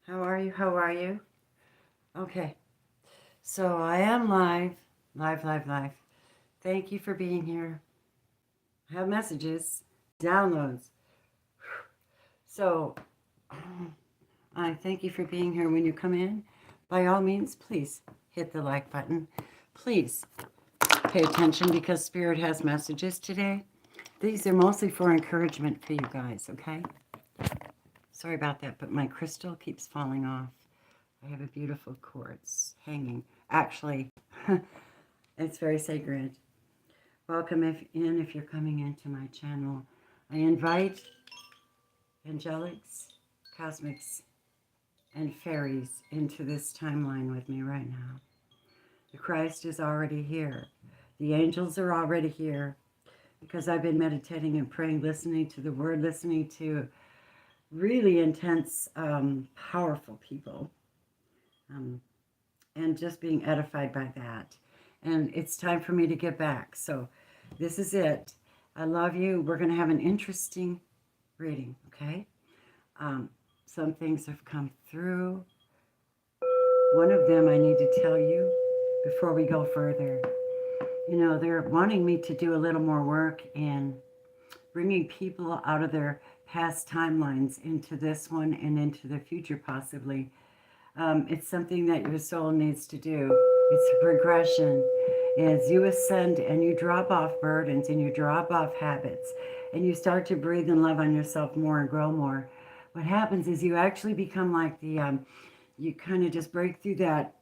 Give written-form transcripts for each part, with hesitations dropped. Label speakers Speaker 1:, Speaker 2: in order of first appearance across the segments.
Speaker 1: How are you? How are you? Okay, so I am live. Thank you for being here. I have messages, downloads. So I thank you for being here. When you come in, by all means, please hit the like button. Please pay attention because Spirit has messages today. These are mostly for encouragement for you guys, okay? Sorry about that, but my crystal keeps falling off. I have a beautiful quartz hanging. Actually, it's very sacred. Welcome if you're coming into my channel. I invite angelics, cosmics, and fairies into this timeline with me right now. The Christ is already here. The angels are already here because I've been meditating and praying, listening to the word, listening to really intense, powerful people. And just being edified by that. And it's time for me to get back. So this is it. I love you. We're going to have an interesting reading, okay? Some things have come through. One of them I need to tell you before we go further. You know, they're wanting me to do a little more work in bringing people out of their past timelines into this one and into the future possibly. It's something that your soul needs to do. It's a progression. As you ascend and you drop off burdens and you drop off habits and you start to breathe and love on yourself more and grow more, what happens is you actually become like the, you kind of just break through that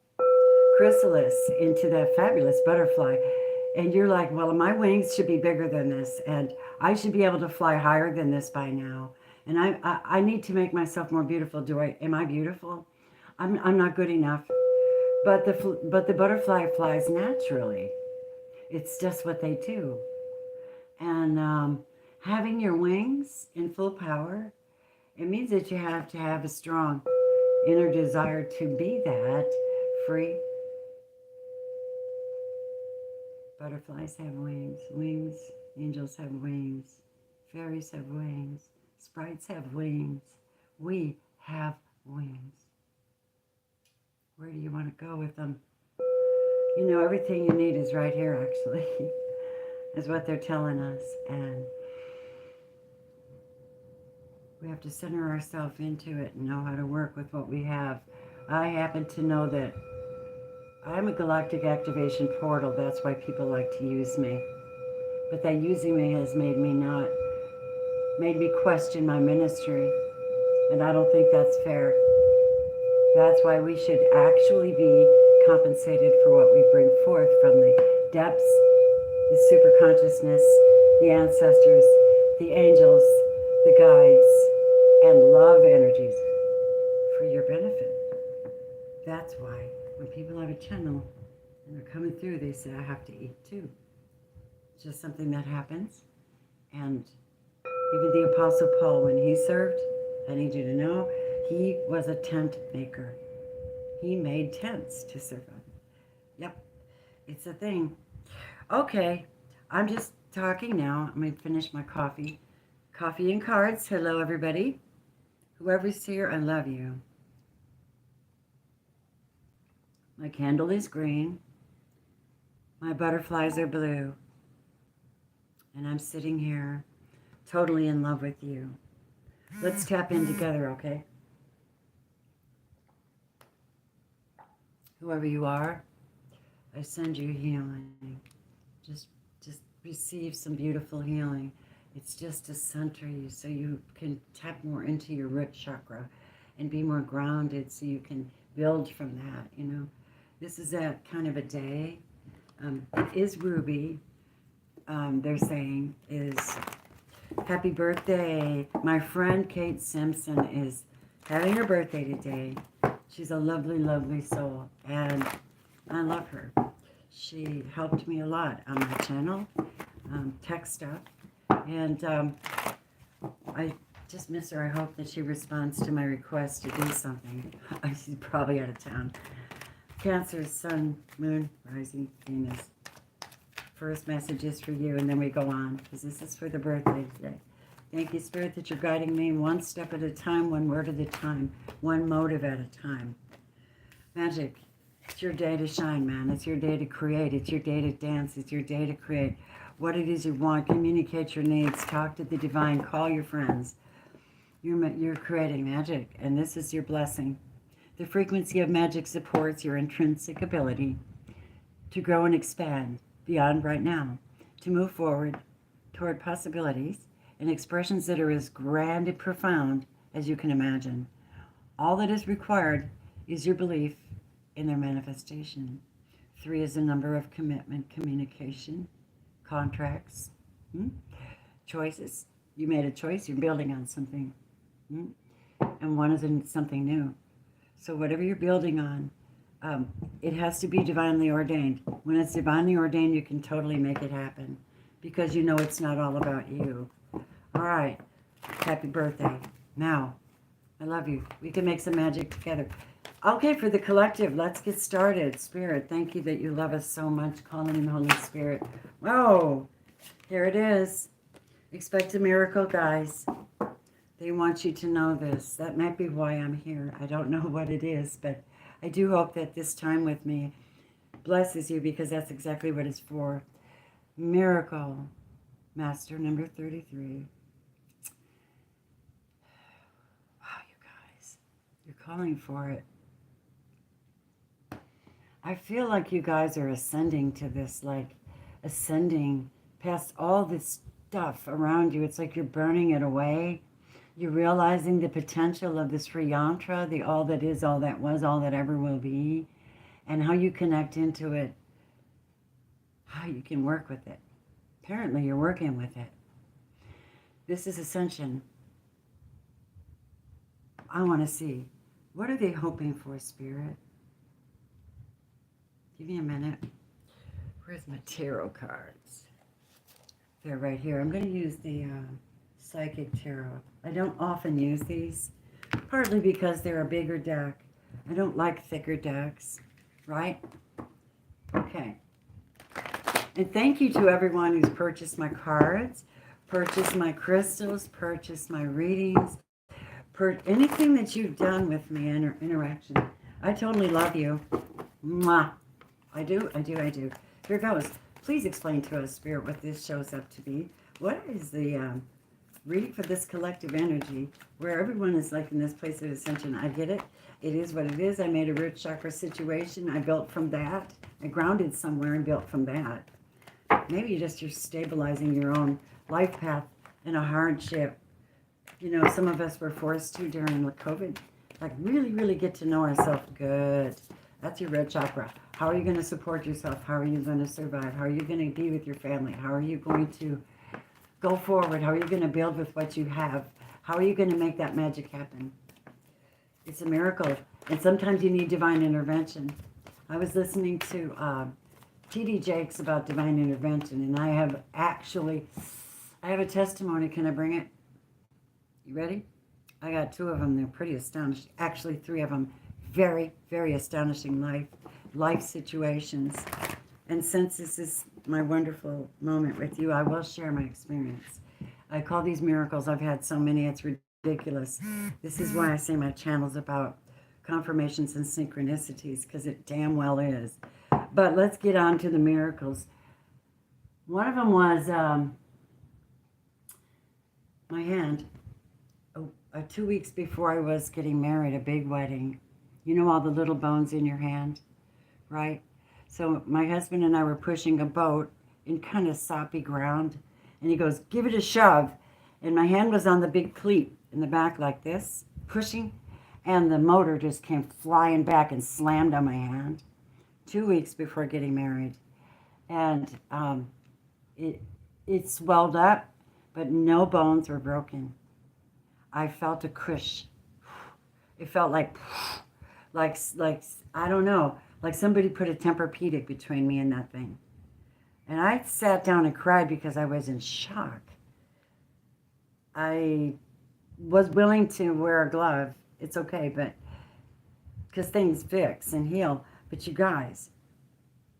Speaker 1: chrysalis into that fabulous butterfly. And you're like, well, my wings should be bigger than this. And I should be able to fly higher than this by now. And I need to make myself more beautiful. Am I beautiful? I'm not good enough. But the butterfly flies naturally. It's just what they do. And having your wings in full power, it means that you have to have a strong inner desire to be that free. Butterflies have wings. Wings. Angels have wings. Fairies have wings. Sprites have wings. We have wings. Where do you want to go with them? You know, everything you need is right here, actually, is what they're telling us. And we have to center ourselves into it and know how to work with what we have. I happen to know that I'm a galactic activation portal. That's why people like to use me. But that using me has made me question my ministry. And I don't think that's fair. That's why we should actually be compensated for what we bring forth from the depths, the super consciousness, the ancestors, the angels, the guides, and love energies for your benefit. That's why when people have a channel and they're coming through, they say, I have to eat too. It's just something that happens. And even the Apostle Paul, when he served, I need you to know, he was a tent maker. He made tents to survive. Yep, it's a thing. Okay, I'm just talking now. I'm going to finish my coffee. Coffee and cards. Hello, everybody. Whoever's here, I love you. My candle is green. My butterflies are blue. And I'm sitting here totally in love with you. Let's tap in together, okay? Whoever you are, I send you healing. Just receive some beautiful healing. It's just to center you so you can tap more into your root chakra and be more grounded so you can build from that, you know. This is a kind of a day. It is Ruby, they're saying, is happy birthday. My friend Kate Simpson is having her birthday today. She's a lovely, lovely soul, and I love her. She helped me a lot on my channel, tech stuff, and I just miss her. I hope that she responds to my request to do something. She's probably out of town. Cancer, Sun, Moon, Rising, Venus. First message is for you, and then we go on, because this is for the birthday today. Thank you, Spirit, that you're guiding me one step at a time, one word at a time, one motive at a time. Magic, it's your day to shine, man. It's your day to create. It's your day to dance. It's your day to create what it is you want. Communicate your needs. Talk to the divine. Call your friends. You're creating magic, and this is your blessing. The frequency of magic supports your intrinsic ability to grow and expand beyond right now, to move forward toward possibilities and expressions that are as grand and profound as you can imagine. All that is required is your belief in their manifestation. 3 is the number of commitment, communication, contracts, choices. You made a choice, you're building on something. And 1 is something new. So whatever you're building on, it has to be divinely ordained. When it's divinely ordained, you can totally make it happen because you know it's not all about you. All right. Happy birthday. Now, I love you. We can make some magic together. Okay, for the collective, let's get started. Spirit, thank you that you love us so much. Calling in Holy Spirit. Whoa, here it is. Expect a miracle, guys. They want you to know this. That might be why I'm here. I don't know what it is, but I do hope that this time with me blesses you because that's exactly what it's for. Miracle, Master number 33. Wow, you guys, you're calling for it. I feel like you guys are ascending to this, like ascending past all this stuff around you. It's like you're burning it away. You're realizing the potential of this free yantra, the all that is, all that was, all that ever will be, and how you connect into it, how you can work with it. Apparently, you're working with it. This is ascension. I want to see, what are they hoping for, Spirit? Give me a minute. Where's my tarot cards? They're right here. I'm going to use the Psychic Tarot. I don't often use these, partly because they're a bigger deck. I don't like thicker decks, right? Okay. And thank you to everyone who's purchased my cards, purchased my crystals, purchased my readings, anything that you've done with me, interaction. I totally love you. Mwah. I do. Here goes. Please explain to us, Spirit, what this shows up to be. What is the reading for this collective energy where everyone is like in this place of ascension? I get it. It is what it is. I made a root chakra situation. I built from that. I grounded somewhere and built from that. Maybe just you're stabilizing your own life path in a hardship. You know, some of us were forced to during the COVID, like really, really get to know ourselves good. That's your red chakra. How are you going to support yourself? How are you going to survive? How are you going to be with your family? How are you going to go forward? How are you going to build with what you have? How are you going to make that magic happen? It's a miracle. And sometimes you need divine intervention. I was listening to T.D. Jakes about divine intervention, and I have a testimony. Can I bring it? You ready? I got 2 of them. They're pretty astonishing. Actually, 3 of them. Very, very astonishing life situations. And since this is my wonderful moment with you, I will share my experience. I call these miracles. I've had so many, it's ridiculous. This is why I say my channel's about confirmations and synchronicities, because it damn well is. But let's get on to the miracles. One of them was my hand. 2 weeks before I was getting married, a big wedding. You know all the little bones in your hand, right? So my husband and I were pushing a boat in kind of soppy ground, and he goes, give it a shove. And my hand was on the big cleat in the back like this, pushing, and the motor just came flying back and slammed on my hand 2 weeks before getting married. And it swelled up, but no bones were broken. I felt a crush. It felt like I don't know, like somebody put a Tempur-Pedic between me and that thing. And I sat down and cried because I was in shock. I was willing to wear a glove. It's okay, but because things fix and heal. But you guys,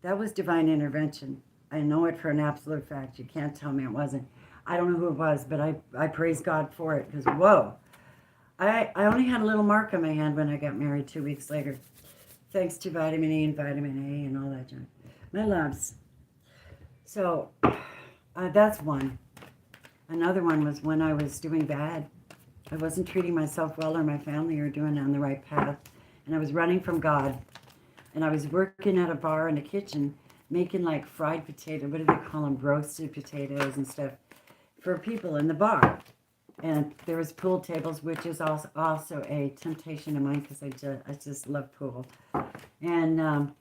Speaker 1: that was divine intervention. I know it for an absolute fact. You can't tell me it wasn't. I don't know who it was, but I praise God for it because, whoa. I only had a little mark on my hand when I got married 2 weeks later. Thanks to vitamin E and vitamin A and all that junk. My loves. So that's one. Another one was when I was doing bad. I wasn't treating myself well or my family or doing it on the right path. And I was running from God. And I was working at a bar in the kitchen making like fried potato, what do they call them, roasted potatoes and stuff for people in the bar. And there was pool tables, which is also a temptation of mine because I just love pool. And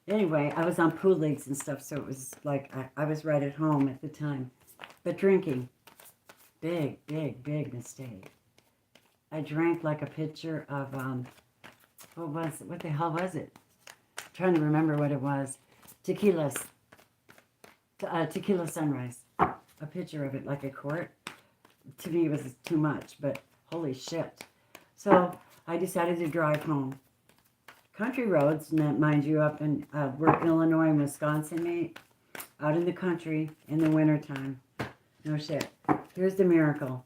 Speaker 1: anyway, I was on pool leagues and stuff, so it was like I was right at home at the time. But drinking, big, big, big mistake. I drank like a pitcher of, what the hell was it? I'm trying to remember what it was. Tequila Sunrise. A pitcher of it, like a quart. To me, it was too much, but holy shit. So I decided to drive home. Country roads, mind you, up in where Illinois and Wisconsin meet, out in the country in the wintertime. No shit. Here's the miracle.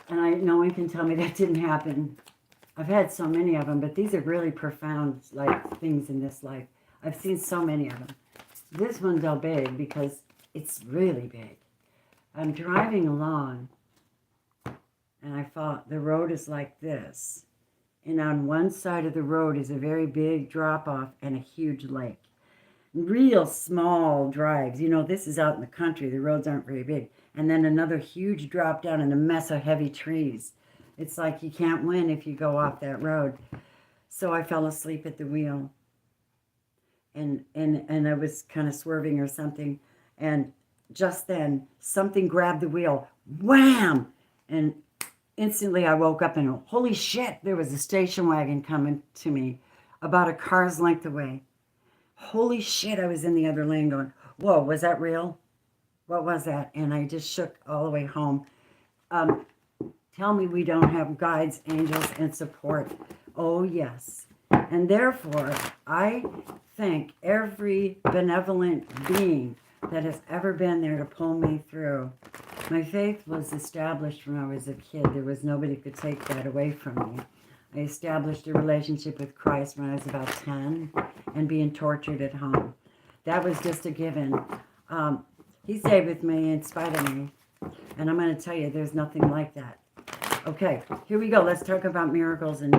Speaker 1: And no one can tell me that didn't happen. I've had so many of them, but these are really profound like things in this life. I've seen so many of them. This one's all big because it's really big. I'm driving along, and I thought the road is like this. And on one side of the road is a very big drop-off and a huge lake. Real small drives. You know, this is out in the country. The roads aren't very big. And then another huge drop down and a mess of heavy trees. It's like you can't win if you go off that road. So I fell asleep at the wheel. And I was kind of swerving or something. And just then, something grabbed the wheel. Wham! And instantly I woke up and, holy shit, there was a station wagon coming to me about a car's length away. Holy shit, I was in the other lane going, whoa, was that real? What was that? And I just shook all the way home. Tell me we don't have guides, angels, and support. Oh, yes. And therefore, I thank every benevolent being that has ever been there to pull me through. My faith was established when I was a kid. There was nobody who could take that away from me. I established a relationship with Christ when I was about 10 and being tortured at home. That was just a given. He stayed with me in spite of me. And I'm going to tell you, there's nothing like that. Okay, here we go. Let's talk about miracles and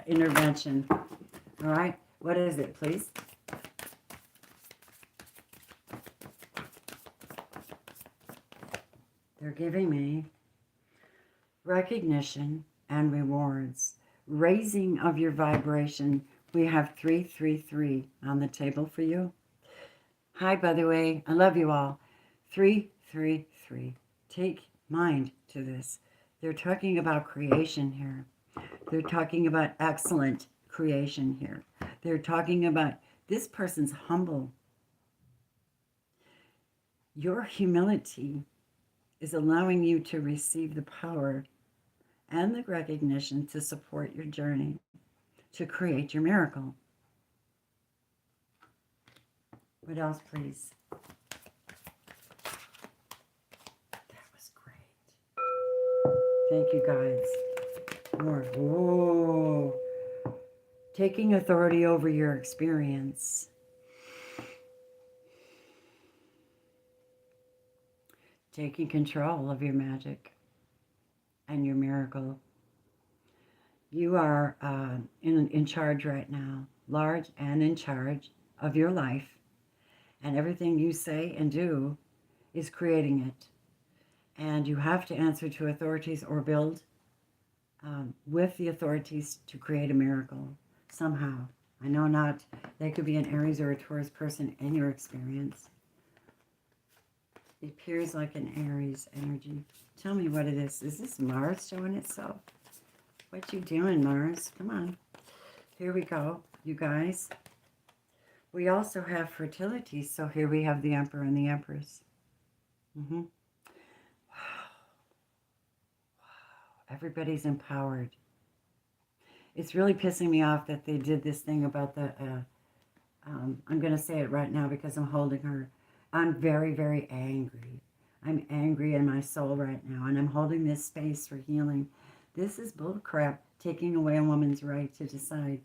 Speaker 1: intervention. All right, what is it, please? They're giving me recognition and rewards. Raising of your vibration. We have 333 on the table for you. Hi, by the way. I love you all. 333. Take mind to this. They're talking about creation here. They're talking about excellent creation here. They're talking about this person's humble. Your humility is allowing you to receive the power and the recognition to support your journey, to create your miracle. What else, please? That was great. Thank you, guys. More. Whoa. Taking authority over your experience. Taking control of your magic and your miracle. You are in charge right now, large and in charge of your life. And everything you say and do is creating it. And you have to answer to authorities or build with the authorities to create a miracle somehow. I know not, they could be an Aries or a Taurus person in your experience. It appears like an Aries energy. Tell me what it is. Is this Mars showing itself? What you doing, Mars? Come on. Here we go, you guys. We also have fertility. So here we have the Emperor and the Empress. Wow. Everybody's empowered. It's really pissing me off that they did this thing about the, I'm going to say it right now because I'm holding her. I'm very, very angry. I'm angry in my soul right now, and I'm holding this space for healing. This is bullcrap, taking away a woman's right to decide.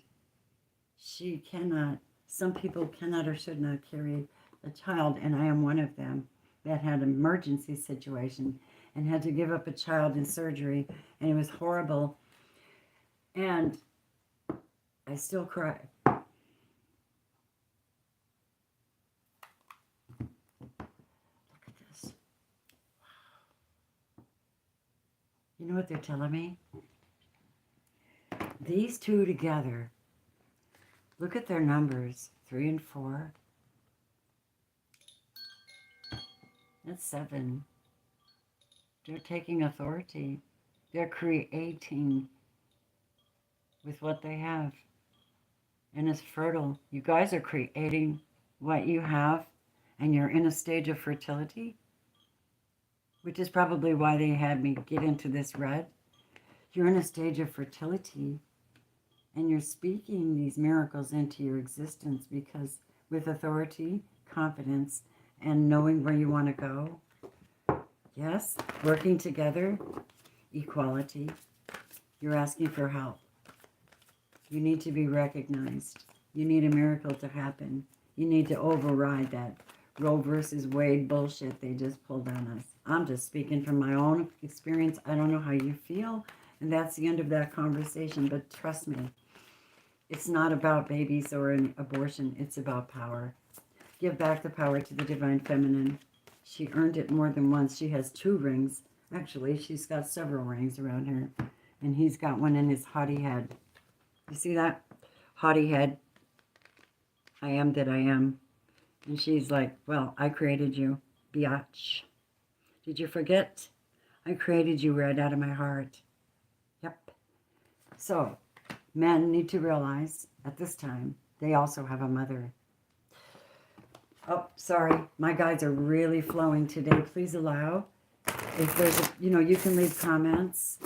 Speaker 1: She cannot, some people cannot or should not carry a child, and I am one of them that had an emergency situation and had to give up a child in surgery, and it was horrible. And I still cry. Look at this. You know what they're telling me? These two together, look at their numbers, 3 and 4. That's 7. They're taking authority. They're creating with what they have. And it's fertile. You guys are creating what you have, and you're in a stage of fertility, which is probably why they had me get into this red. You're in a stage of fertility, and you're speaking these miracles into your existence because with authority, confidence, and knowing where you want to go. Yes, working together, equality. You're asking for help. You need to be recognized. You need a miracle to happen. You need to override that Roe versus Wade bullshit they just pulled on us. I'm just speaking from my own experience. I don't know how you feel, and that's the end of that conversation. But trust me, it's not about babies or an abortion. It's about power. Give back the power to the divine feminine. She earned it more than once. She has 2 rings. Actually, she's got several rings around her. And he's got one in his haughty head. You see that? Haughty head. I am that I am. And she's like, well, I created you, biatch. Did you forget? I created you right out of my heart. Yep. So, men need to realize at this time, they also have a mother. Oh, sorry. My guides are really flowing today. Please allow. If there's, you can leave comments.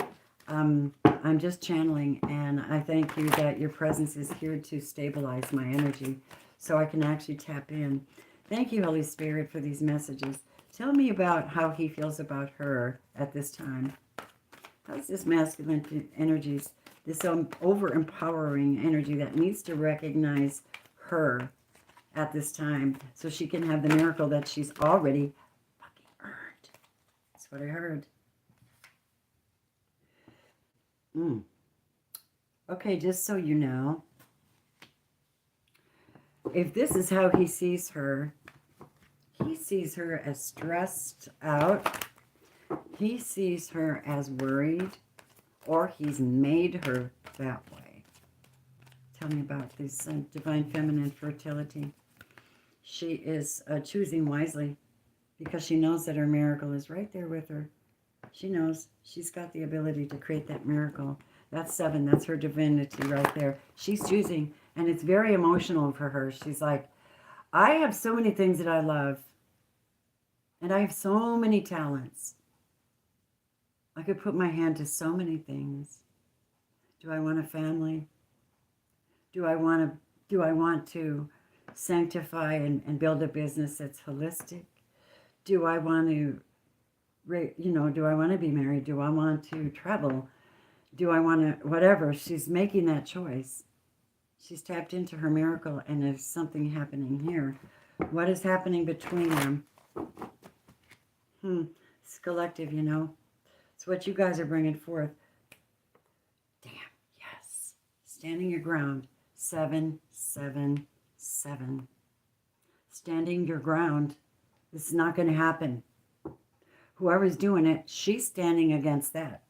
Speaker 1: I'm just channeling, and I thank you that your presence is here to stabilize my energy so I can actually tap in. Thank you, Holy Spirit, for these messages. Tell me about how he feels about her at this time. How's this masculine energies, this over-empowering energy that needs to recognize her at this time so she can have the miracle that she's already fucking earned. That's what I heard. Okay, just so you know, if this is how he sees her as stressed out. He sees her as worried, or he's made her that way. Tell me about this divine feminine fertility. She is choosing wisely because she knows that her miracle is right there with her. She knows she's got the ability to create that miracle. That's 7. That's her divinity right there. She's choosing, and it's very emotional for her. She's like, I have so many things that I love, and I have so many talents. I could put my hand to so many things. Do I want a family? Do I want to sanctify and build a business that's holistic? Do I want to, do I want to be married? Do I want to travel? Do I want to, whatever? She's making that choice. She's tapped into her miracle, and there's something happening here. What is happening between them? It's collective, It's what you guys are bringing forth. Damn, yes. Standing your ground. 7, 7, 7. Standing your ground. This is not going to happen. Whoever's doing it, she's standing against that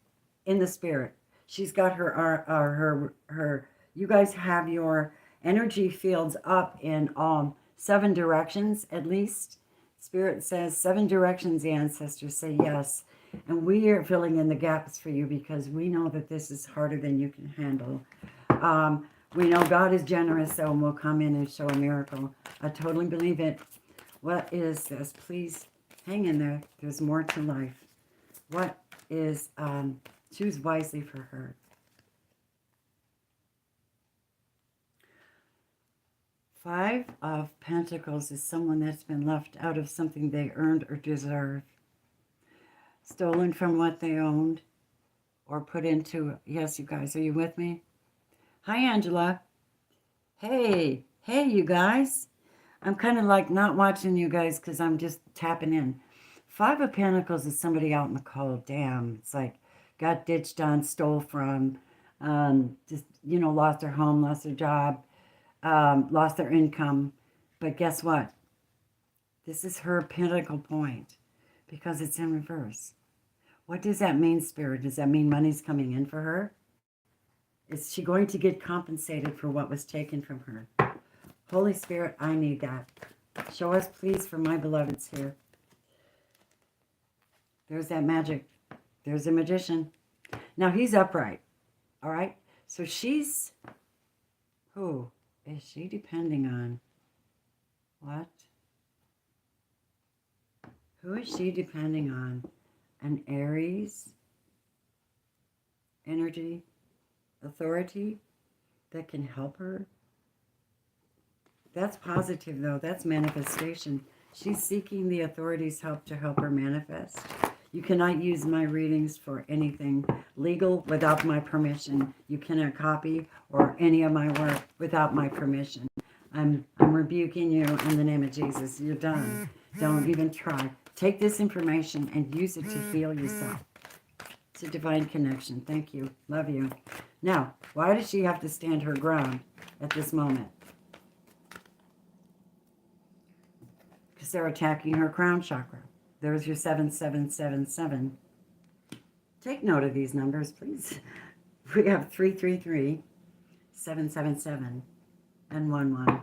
Speaker 1: in the spirit. She's got her you guys have your energy fields up in 7 directions at least. Spirit says 7 directions, the ancestors say yes. And we are filling in the gaps for you because we know that this is harder than you can handle. We know God is generous, so we'll come in and show a miracle. I totally believe it. What is this? Please hang in there. There's more to life. What is, choose wisely for her. Five of Pentacles is someone that's been left out of something they earned or deserve. stolen from what they owned, or put into, yes, you guys, are you with me? Hi, Angela. Hey, hey, you guys. I'm kind of like not watching you guys because I'm just tapping in. Five of Pentacles is somebody out in the cold. Damn, it's like got ditched on, stole from, just, you know, lost their home, lost their job, lost their income. But guess what? This is her pinnacle point because it's in reverse. What does that mean, Spirit? Does that mean money's coming in for her? Is she going to get compensated for what was taken from her? Holy Spirit, I need that. Show us, please, for my beloveds here. There's that magic. There's a magician. Now, he's upright. All right? So she's... Who is she depending on? What? Who is she depending on? An Aries energy, authority that can help her? That's positive, though. That's manifestation. She's seeking the authorities' help to help her manifest. You cannot use my readings for anything legal without my permission. You cannot copy or any of my work without my permission. I'm rebuking you in the name of Jesus. You're done. Don't even try. Take this information and use it to heal yourself. It's a divine connection. Thank you. Love you. Now, why does she have to stand her ground at this moment? Because they're attacking her crown chakra. There's your 7777. Take note of these numbers, please. We have 333, 777, and 11.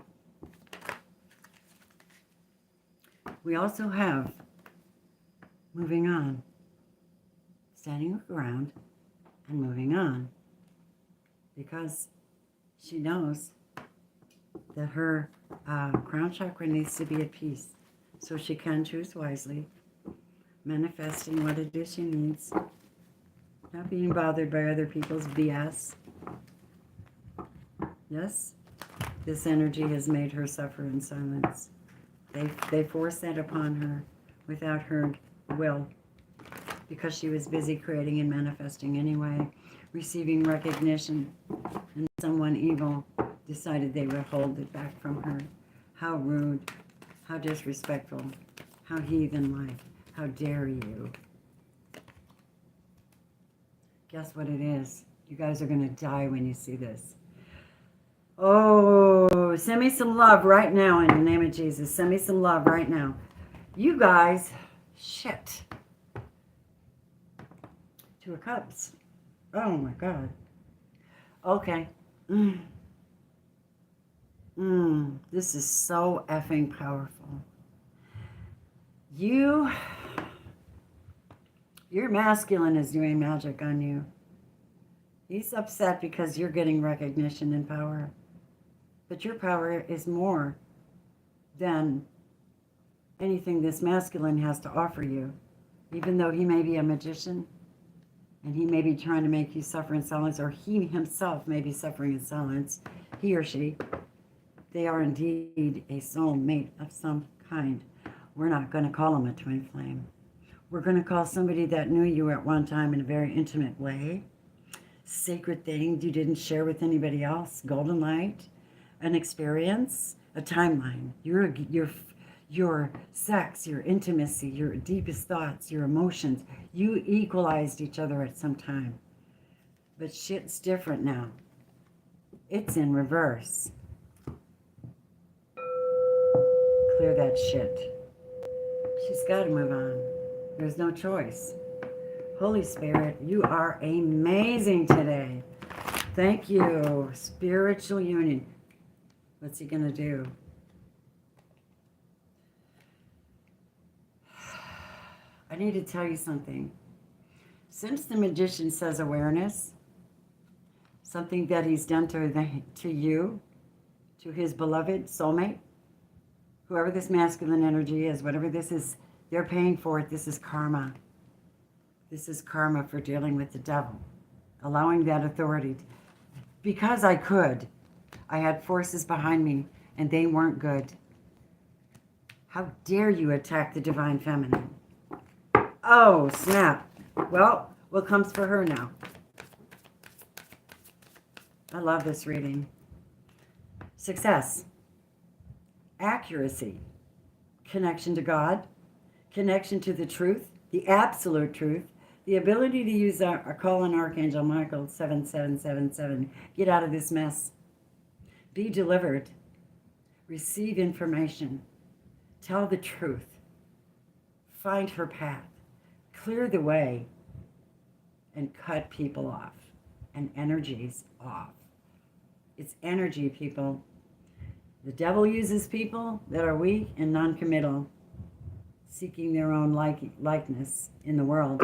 Speaker 1: We also have moving on, standing her ground and moving on, because she knows that her crown chakra needs to be at peace, so she can choose wisely, manifesting what it is she needs, not being bothered by other people's BS. Yes, this energy has made her suffer in silence. They forced that upon her without her will, because she was busy creating and manifesting anyway, receiving recognition, and someone evil decided they would hold it back from her. How rude, how disrespectful, how heathen-like, how dare you. Guess what it is? You guys are going to die when you see this. Oh, send me some love right now in the name of Jesus. Send me some love right now. You guys, shit. Two of Cups. Oh my God. Okay. This is so effing powerful. Your masculine is doing magic on you. He's upset because you're getting recognition and power. But your power is more than anything this masculine has to offer you. Even though he may be a magician, and he may be trying to make you suffer in silence, or he himself may be suffering in silence, he or she, they are indeed a soulmate of some kind. We're not going to call him a twin flame. We're going to call somebody that knew you at one time in a very intimate way. Sacred thing you didn't share with anybody else. Golden light. An experience. A timeline. Your sex, your intimacy, your deepest thoughts, your emotions. You equalized each other at some time. But shit's different now. It's in reverse. Clear that shit. She's got to move on. There's no choice. Holy Spirit, you are amazing today. Thank you. Spiritual union. What's he going to do? I need to tell you something. Since the magician says awareness, something that he's done to you, to his beloved soulmate, whoever this masculine energy is, whatever this is, they're paying for it. This is karma. This is karma for dealing with the devil, allowing that authority. Because I could. I had forces behind me, and they weren't good. How dare you attack the divine feminine? Oh, snap. Well, what comes for her now? I love this reading. Success, accuracy, connection to God, connection to the truth, the absolute truth, the ability to use our call on Archangel Michael 7777. Get out of this mess. Be delivered. Receive information. Tell the truth. Find her path. Clear the way. And cut people off. And energies off. It's energy, people. The devil uses people that are weak and non-committal, seeking their own likeness in the world.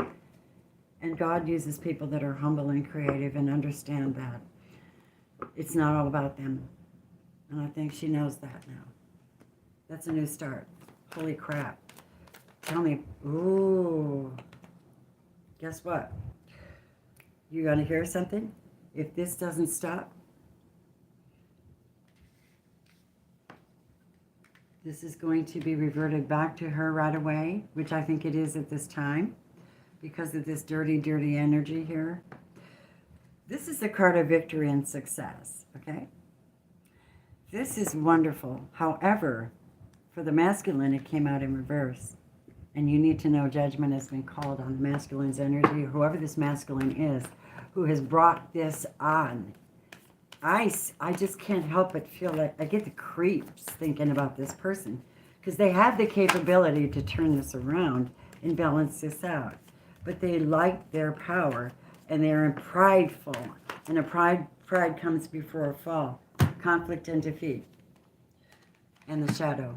Speaker 1: And God uses people that are humble and creative and understand that it's not all about them. And I think she knows that now. That's a new start. Holy crap. Tell me, ooh, guess what? You gonna hear something? If this doesn't stop, this is going to be reverted back to her right away, which I think it is at this time, because of this dirty, dirty energy here. This is the card of victory and success, okay? This is wonderful. However, for the masculine, it came out in reverse. And you need to know judgment has been called on the masculine's energy, or whoever this masculine is, who has brought this on. I just can't help but feel like I get the creeps thinking about this person, because they have the capability to turn this around and balance this out. But they like their power, and they're prideful. And a pride comes before a fall. Conflict and defeat. And the shadow,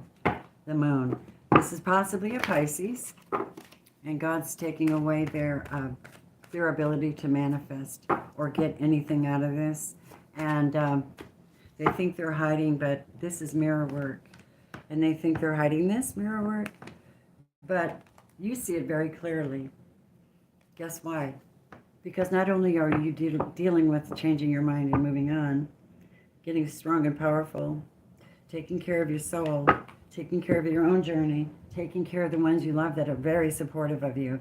Speaker 1: the moon. This is possibly a Pisces, and God's taking away their ability to manifest or get anything out of this. And they think they're hiding, but this is mirror work. And they think they're hiding this mirror work, but you see it very clearly. Guess why? Because not only are you dealing with changing your mind and moving on, getting strong and powerful, taking care of your soul, taking care of your own journey, taking care of the ones you love that are very supportive of you,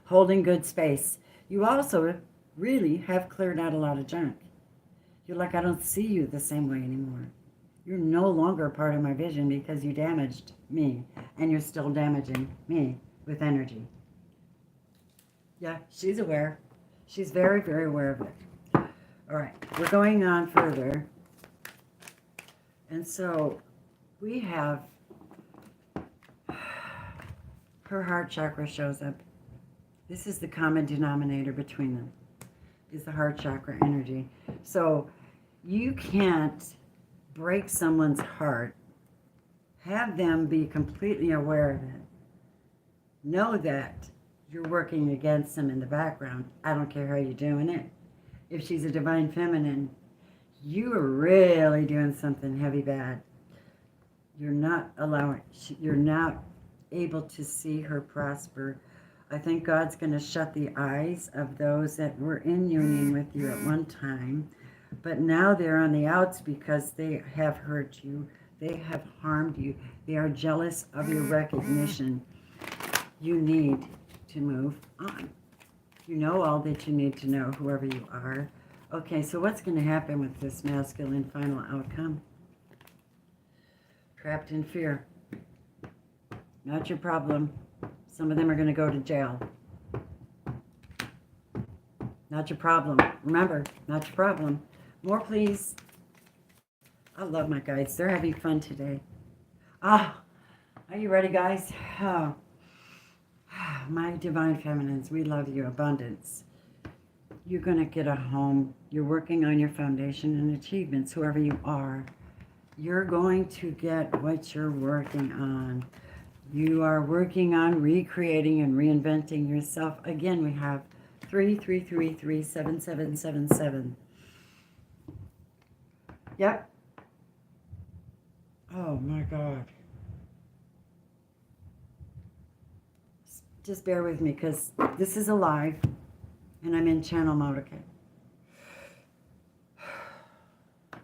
Speaker 1: holding good space. You also really have cleared out a lot of junk. You're like, I don't see you the same way anymore. You're no longer a part of my vision because you damaged me, and you're still damaging me with energy. Yeah, she's aware. She's very, very aware of it. All right, we're going on further. And so we have her heart chakra shows up. This is the common denominator between them, is the heart chakra energy. So you can't break someone's heart, have them be completely aware of it, know that you're working against them in the background. I don't care how you're doing it. If she's a divine feminine, you are really doing something heavy bad. You're not able to see her prosper. I think God's going to shut the eyes of those that were in union with you at one time, but now they're on the outs because they have hurt you. They have harmed you. They are jealous of your recognition. You need to move on. You know all that you need to know, whoever you are. Okay, so what's going to happen with this masculine final outcome? Trapped in fear. Not your problem. Some of them are going to go to jail. Not your problem. Remember, not your problem. More, please. I love my guides. They're having fun today. Are you ready, guys? Oh. My divine feminines, we love you. Abundance. You're going to get a home. You're working on your foundation and achievements, whoever you are. You're going to get what you're working on. You are working on recreating and reinventing yourself. Again, we have 3333777. Yep. Oh my God. Just bear with me because this is alive and I'm in channel mode, okay?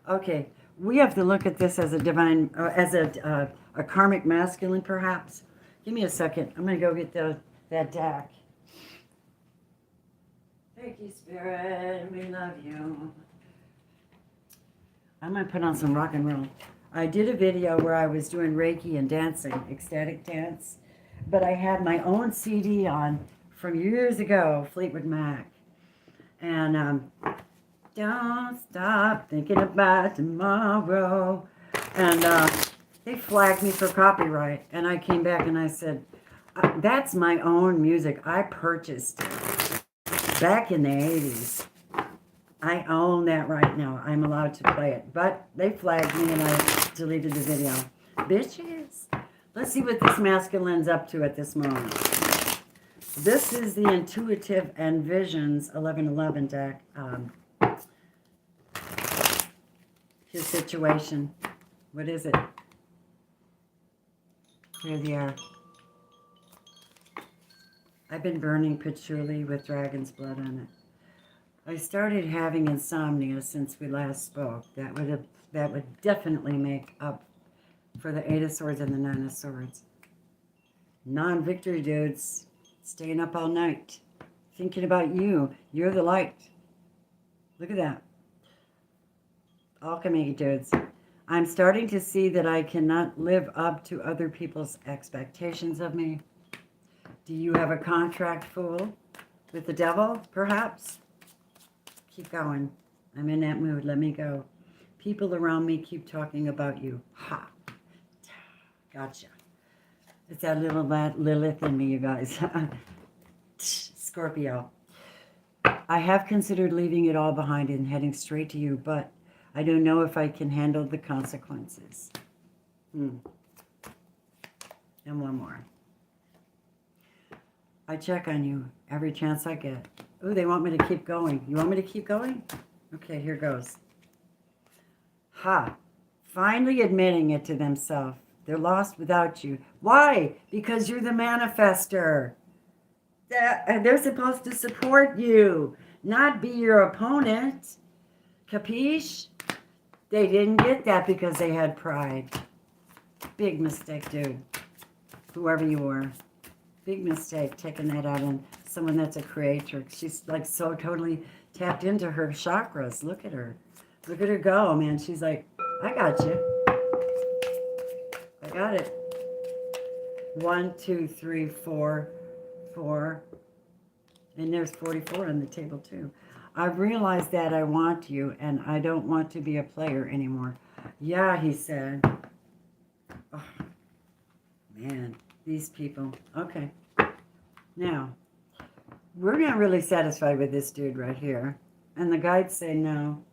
Speaker 1: Okay, we have to look at this as a divine, as a karmic masculine perhaps. Give me a second. I'm going to go get that deck Thank you, Spirit. We love you. I'm going to put on some rock and roll. I did a video where I was doing Reiki and dancing, ecstatic dance, but I had my own CD on from years ago, Fleetwood Mac. And don't stop thinking about tomorrow. And they flagged me for copyright. And I came back and I said, that's my own music. I purchased it back in the 80s. I own that right now. I'm allowed to play it. But they flagged me and I deleted the video. Bitches. Let's see what this masculine's up to at this moment. This is the Intuitive and Visions 1111 deck. His situation. What is it? Here they are. I've been burning patchouli with dragon's blood on it. I started having insomnia since we last spoke. That would definitely make up for the Eight of Swords and the Nine of Swords. Non-victory dudes, staying up all night, thinking about you. You're the light. Look at that. Alchemy dudes. I'm starting to see that I cannot live up to other people's expectations of me. Do you have a contract, fool? With the devil, perhaps? Keep going. I'm in that mood. Let me go. People around me keep talking about you. Ha. Gotcha. It's that little Lilith in me, you guys. Scorpio. I have considered leaving it all behind and heading straight to you, but I don't know if I can handle the consequences. And one more. I check on you every chance I get. Ooh, they want me to keep going. You want me to keep going? Okay, here goes. Ha. Finally admitting it to themselves. They're lost without you. Why? Because you're the manifester. They're supposed to support you, not be your opponent. Capiche? They didn't get that because they had pride. Big mistake, dude. Whoever you were. Big mistake taking that out on someone that's a creatrix. She's like so totally tapped into her chakras. Look at her. Look at her go, man. She's like, I got you. I got it. 1, 2, 3, 4, 4. And there's 44 on the table too. I've realized that I want you and I don't want to be a player anymore. Yeah, he said. Oh, man, these people. Okay. Now, we're not really satisfied with this dude right here. And the guides say, no,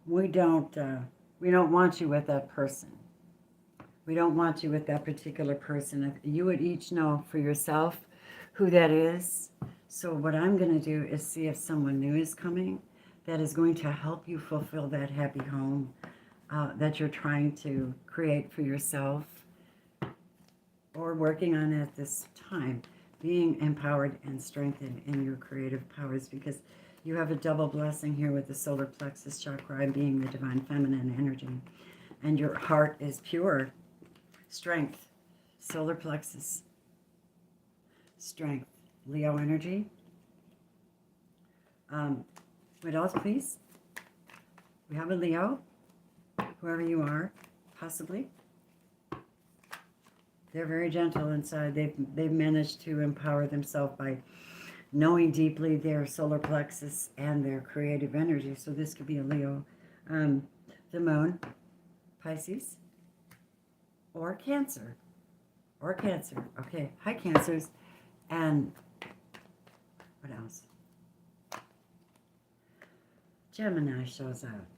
Speaker 1: we don't want you with that person. We don't want you with that particular person. You would each know for yourself who that is. So what I'm going to do is see if someone new is coming that is going to help you fulfill that happy home that you're trying to create for yourself or working on at this time. Being empowered and strengthened in your creative powers, because you have a double blessing here with the solar plexus chakra and being the divine feminine energy. And your heart is pure. Strength, solar plexus, strength, Leo energy. What else, please? We have a Leo, whoever you are, possibly. They're very gentle inside. They've managed to empower themselves by knowing deeply their solar plexus and their creative energy. So this could be a Leo. The moon, Pisces, or Cancer. Or Cancer. Okay, hi Cancers. And what else? Gemini shows up.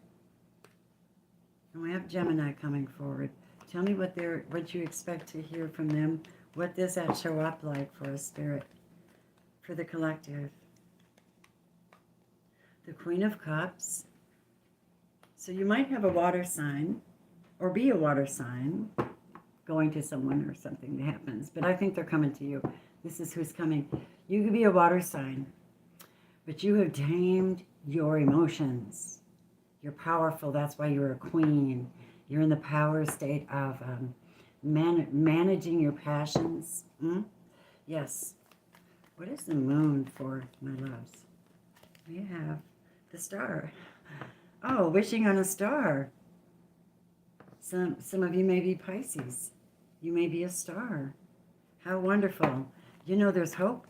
Speaker 1: And we have Gemini coming forward. Tell me what you expect to hear from them. What does that show up like for a spirit? For the collective. The Queen of Cups. So you might have a water sign, or be a water sign, going to someone or something that happens. But I think they're coming to you. This is who's coming. You could be a water sign, but you have tamed your emotions. You're powerful. That's why you're a queen. You're in the power state of managing your passions. Yes. What is the moon for, my loves? We have the star. Oh, wishing on a star. Some of you may be Pisces. You may be a star. How wonderful. You know there's hope.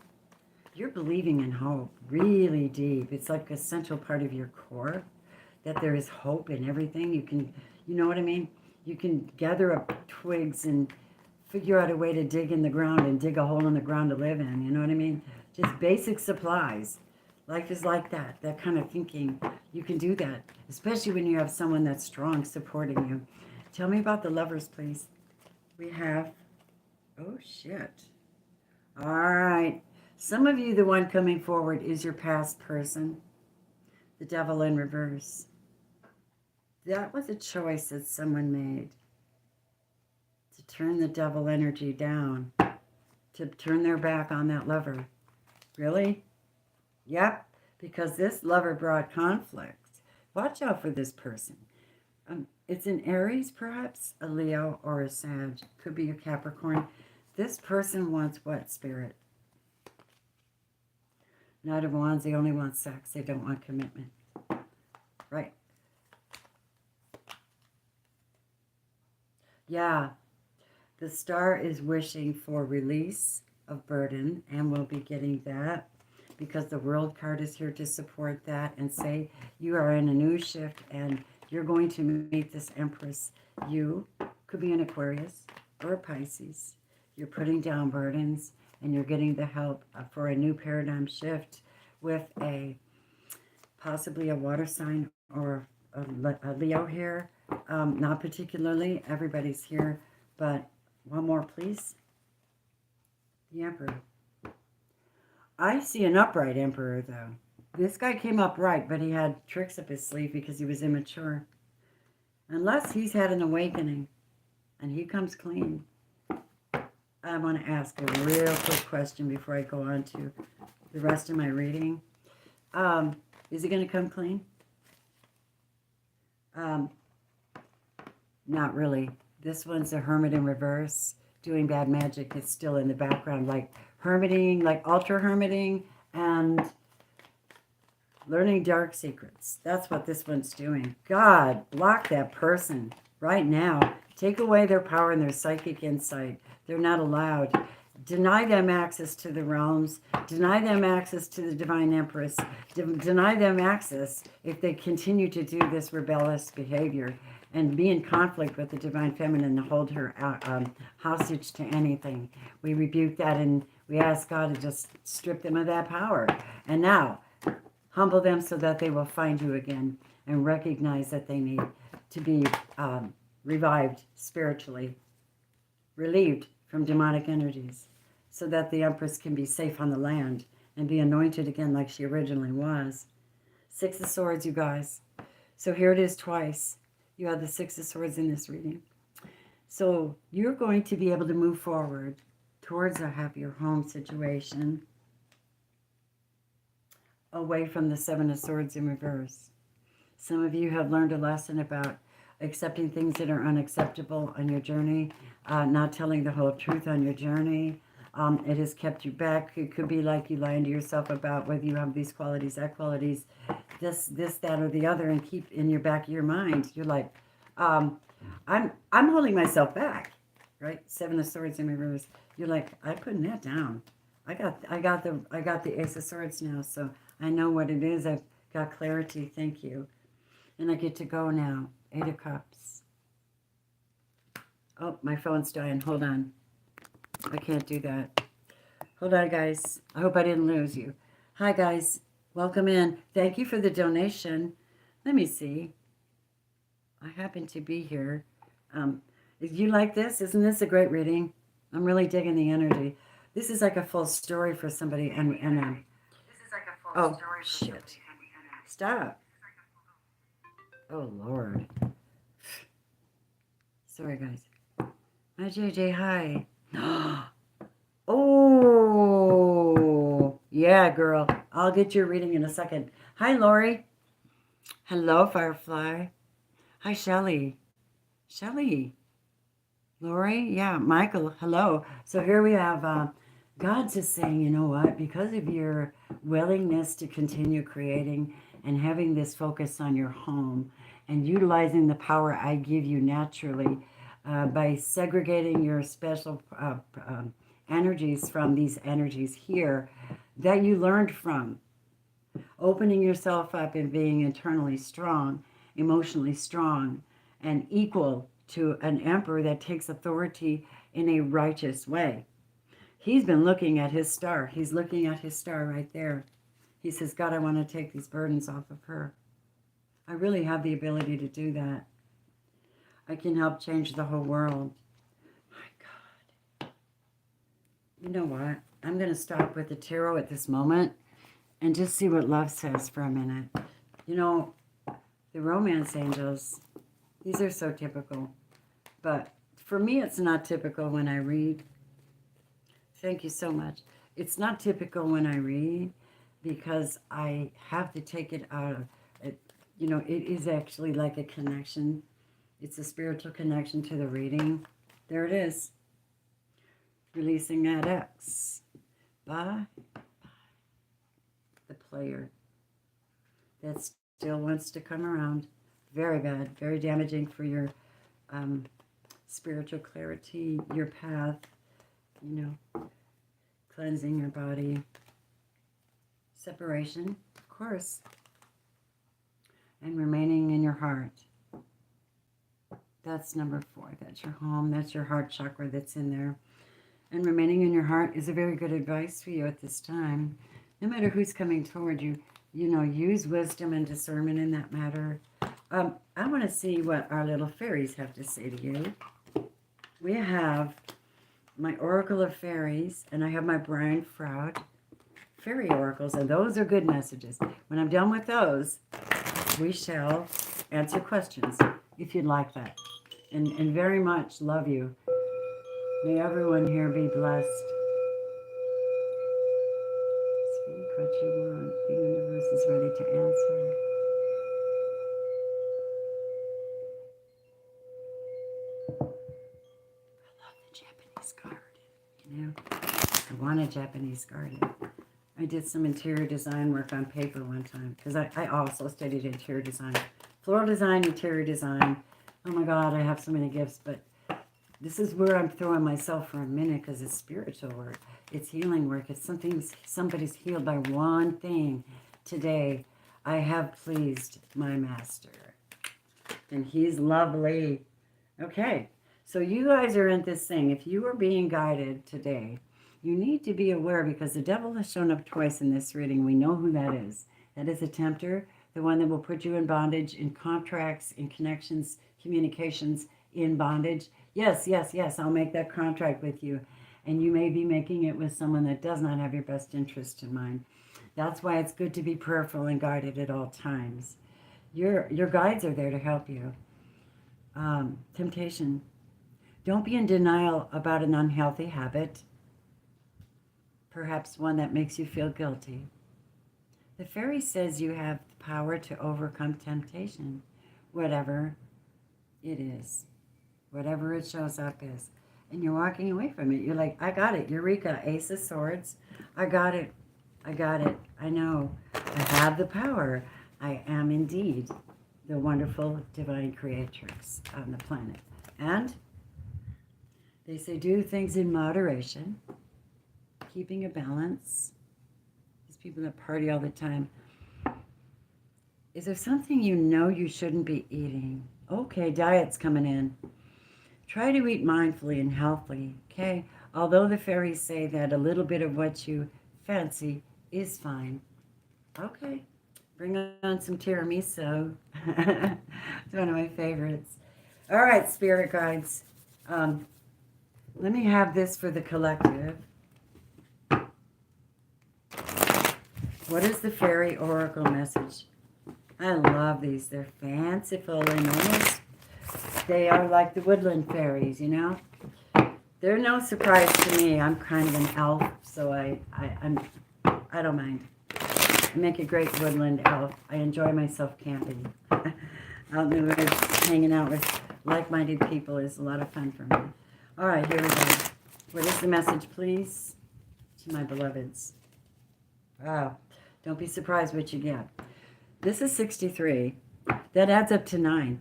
Speaker 1: You're believing in hope really deep. It's like a central part of your core that there is hope in everything. You know what I mean? You can gather up twigs and figure out a way to dig in the ground and dig a hole in the ground to live in. You know what I mean? Just basic supplies. Life is like that kind of thinking. You can do that, especially when you have someone that's strong supporting you. Tell me about the lovers, please. We have, oh shit. All right. Some of you, the one coming forward is your past person. The devil in reverse. That was a choice that someone made. To turn the devil energy down. To turn their back on that lover. Really? Yep. Because this lover brought conflict. Watch out for this person. It's an Aries, perhaps, a Leo, or a Sag. Could be a Capricorn. This person wants what, Spirit? Knight of Wands, they only want sex. They don't want commitment. Right. Yeah. The star is wishing for release of burden, and we'll be getting that because the World card is here to support that and say you are in a new shift and you're going to meet this Empress. You could be an Aquarius or a Pisces. You're putting down burdens and you're getting the help for a new paradigm shift with possibly a water sign or a Leo here. Not particularly. Everybody's here. But one more, please. The Emperor. I see an upright Emperor, though. This guy came up right, but he had tricks up his sleeve because he was immature. Unless he's had an awakening and he comes clean. I want to ask a real quick question before I go on to the rest of my reading. Is he going to come clean? Not really. This one's a hermit in reverse, doing bad magic. It's still in the background, like hermiting, like ultra hermiting, and learning dark secrets. That's what this one's doing. God, block that person right now. Take away their power and their psychic insight. They're not allowed. Deny them access to the realms. Deny them access to the Divine Empress. Deny them access if they continue to do this rebellious behavior and be in conflict with the Divine Feminine and hold her hostage to anything. We rebuke that and we ask God to just strip them of that power. And now, humble them so that they will find you again and recognize that they need to be revived spiritually, relieved from demonic energies, so that the Empress can be safe on the land and be anointed again like she originally was. Six of Swords, you guys. So here it is twice. You have the Six of Swords in this reading. So you're going to be able to move forward towards a happier home situation, away from the Seven of Swords in reverse. Some of you have learned a lesson about accepting things that are unacceptable on your journey, not telling the whole truth on your journey. It has kept you back. It could be like you lying to yourself about whether you have these qualities, that qualities, this, that, or the other, and keep in your back of your mind. You're like, I'm holding myself back, right? Seven of Swords in reverse. You're like, I'm putting that down. I got the Ace of Swords now, so I know what it is. I've got clarity. Thank you. And I get to go now. Eight of Cups. Oh, my phone's dying. Hold on. I can't do that. Hold on, guys. I hope I didn't lose you. Hi, guys. Welcome in. Thank you for the donation. Let me see. I happen to be here. You like this? Isn't this a great reading? I'm really digging the energy. This is like a full story for somebody. This is like a full story for shit. Somebody. Stop. Oh, Lord. Sorry, guys. Hi, JJ. Hi. Oh, yeah, girl. I'll get your reading in a second. Hi, Lori. Hello, Firefly. Hi, Shelly. Shelly. Lori. Yeah, Michael. Hello. So here we have God's just saying, you know what? Because of your willingness to continue creating and having this focus on your home and utilizing the power I give you naturally by segregating your special energies from these energies here that you learned from, opening yourself up and being internally strong, emotionally strong, and equal to an emperor that takes authority in a righteous way. He's been looking at his star. He's looking at his star right there. He says, God, I want to take these burdens off of her. I really have the ability to do that. I can help change the whole world. My God. You know what? I'm going to stop with the tarot at this moment and just see what love says for a minute. You know, the romance angels, these are so typical. But for me, it's not typical when I read. Thank you so much. It's not typical when I read because I have to take it out of it. You know, it is actually like a connection. It's a spiritual connection to the reading. There it is. Releasing that X. Bye. The player that still wants to come around. Very bad. Very damaging for your spiritual clarity, your path. You know, cleansing your body. Separation, of course. And remaining in your heart. That's number 4. That's your home. That's your heart chakra that's in there. And remaining in your heart is a very good advice for you at this time. No matter who's coming toward you, you know, use wisdom and discernment in that matter. I want to see what our little fairies have to say to you. We have my Oracle of Fairies, and I have my Brian Froud Fairy Oracles, and those are good messages. When I'm done with those, we shall answer questions, if you'd like that. And very much love you. May everyone here be blessed. Speak what you want. The universe is ready to answer. I love the Japanese garden. You know, I want a Japanese garden. I did some interior design work on paper one time because I also studied interior design. Floral design, interior design. Oh my God, I have so many gifts, but this is where I'm throwing myself for a minute because it's spiritual work. It's healing work. It's something, somebody's healed by one thing. Today, I have pleased my master. And he's lovely. Okay, so you guys are in this thing. If you are being guided today, you need to be aware because the devil has shown up twice in this reading. We know who that is. That is a tempter, the one that will put you in bondage, in contracts, in connections, communications, in bondage. Yes, yes, yes, I'll make that contract with you. And you may be making it with someone that does not have your best interest in mind. That's why it's good to be prayerful and guided at all times. Your guides are there to help you. Temptation. Don't be in denial about an unhealthy habit. Perhaps one that makes you feel guilty. The fairy says you have the power to overcome temptation, whatever it is, whatever it shows up as. And you're walking away from it. You're like, I got it. Eureka, Ace of Swords. I got it. I got it. I know. I have the power. I am indeed the wonderful divine creatrix on the planet. And they say do things in moderation. Keeping a balance. These people that party all the time. Is there something you know you shouldn't be eating? Okay, diet's coming in. Try to eat mindfully and healthily, okay? Although the fairies say that a little bit of what you fancy is fine. Okay, bring on some tiramisu. It's one of my favorites. All right, spirit guides. Let me have this for the collective. What is the fairy oracle message? I love these. They're fanciful and almost, they are like the woodland fairies, you know? They're no surprise to me. I'm kind of an elf, so I don't mind. I make a great woodland elf. I enjoy myself camping. Out in the woods, hanging out with like-minded people is a lot of fun for me. All right, here we go. What is the message, please? to my beloveds. Wow. Don't be surprised what you get. This is 63. That adds up to 9.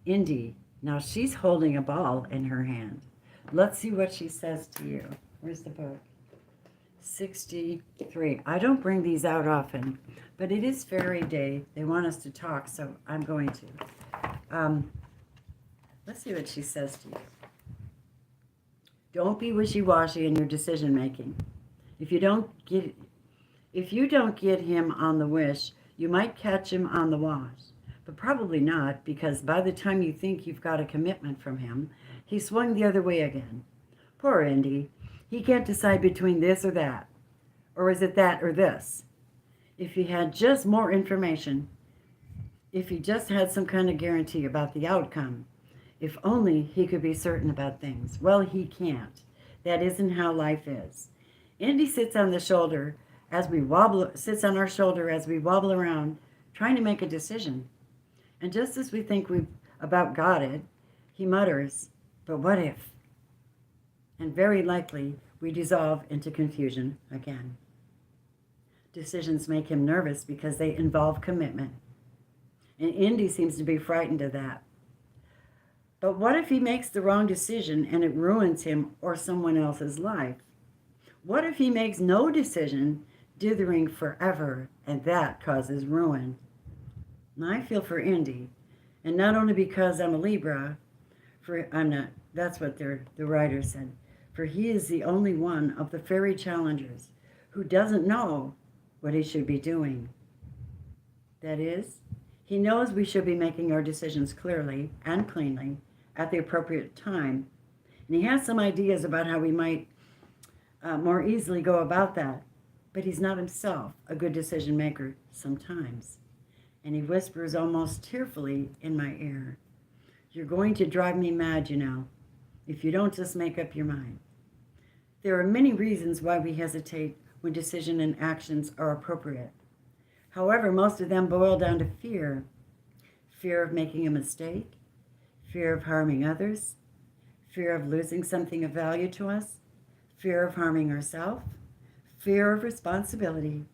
Speaker 1: Indy. Now she's holding a ball in her hand. Let's see what she says to you. Where's the book? 63. I don't bring these out often, but it is fairy day. They want us to talk, so I'm going to. Let's see what she says to you. Don't be wishy-washy in your decision making. If you don't get him on the wish, you might catch him on the wash. But probably not, because by the time you think you've got a commitment from him, he swung the other way again. Poor Indy. He can't decide between this or that. Or is it that or this? If he had just more information, if he just had some kind of guarantee about the outcome, if only he could be certain about things. Well, he can't. That isn't how life is. Indy sits on our shoulder as we wobble around, trying to make a decision. And just as we think we've about got it, he mutters, but what if? And very likely we dissolve into confusion again. Decisions make him nervous because they involve commitment. And Indy seems to be frightened of that. But what if he makes the wrong decision and it ruins him or someone else's life? What if he makes no decision, dithering forever, and that causes ruin? And I feel for Indy, and not only because I'm a Libra, that's what the writer said, for he is the only one of the fairy challengers who doesn't know what he should be doing. That is, he knows we should be making our decisions clearly and cleanly at the appropriate time, and he has some ideas about how we might more easily go about that, but he's not himself a good decision maker sometimes. And he whispers almost tearfully in my ear, "You're going to drive me mad, you know, if you don't just make up your mind." There are many reasons why we hesitate when decision and actions are appropriate. However, most of them boil down to fear. Fear of making a mistake, fear of harming others, fear of losing something of value to us, fear of harming ourselves, fear of responsibility,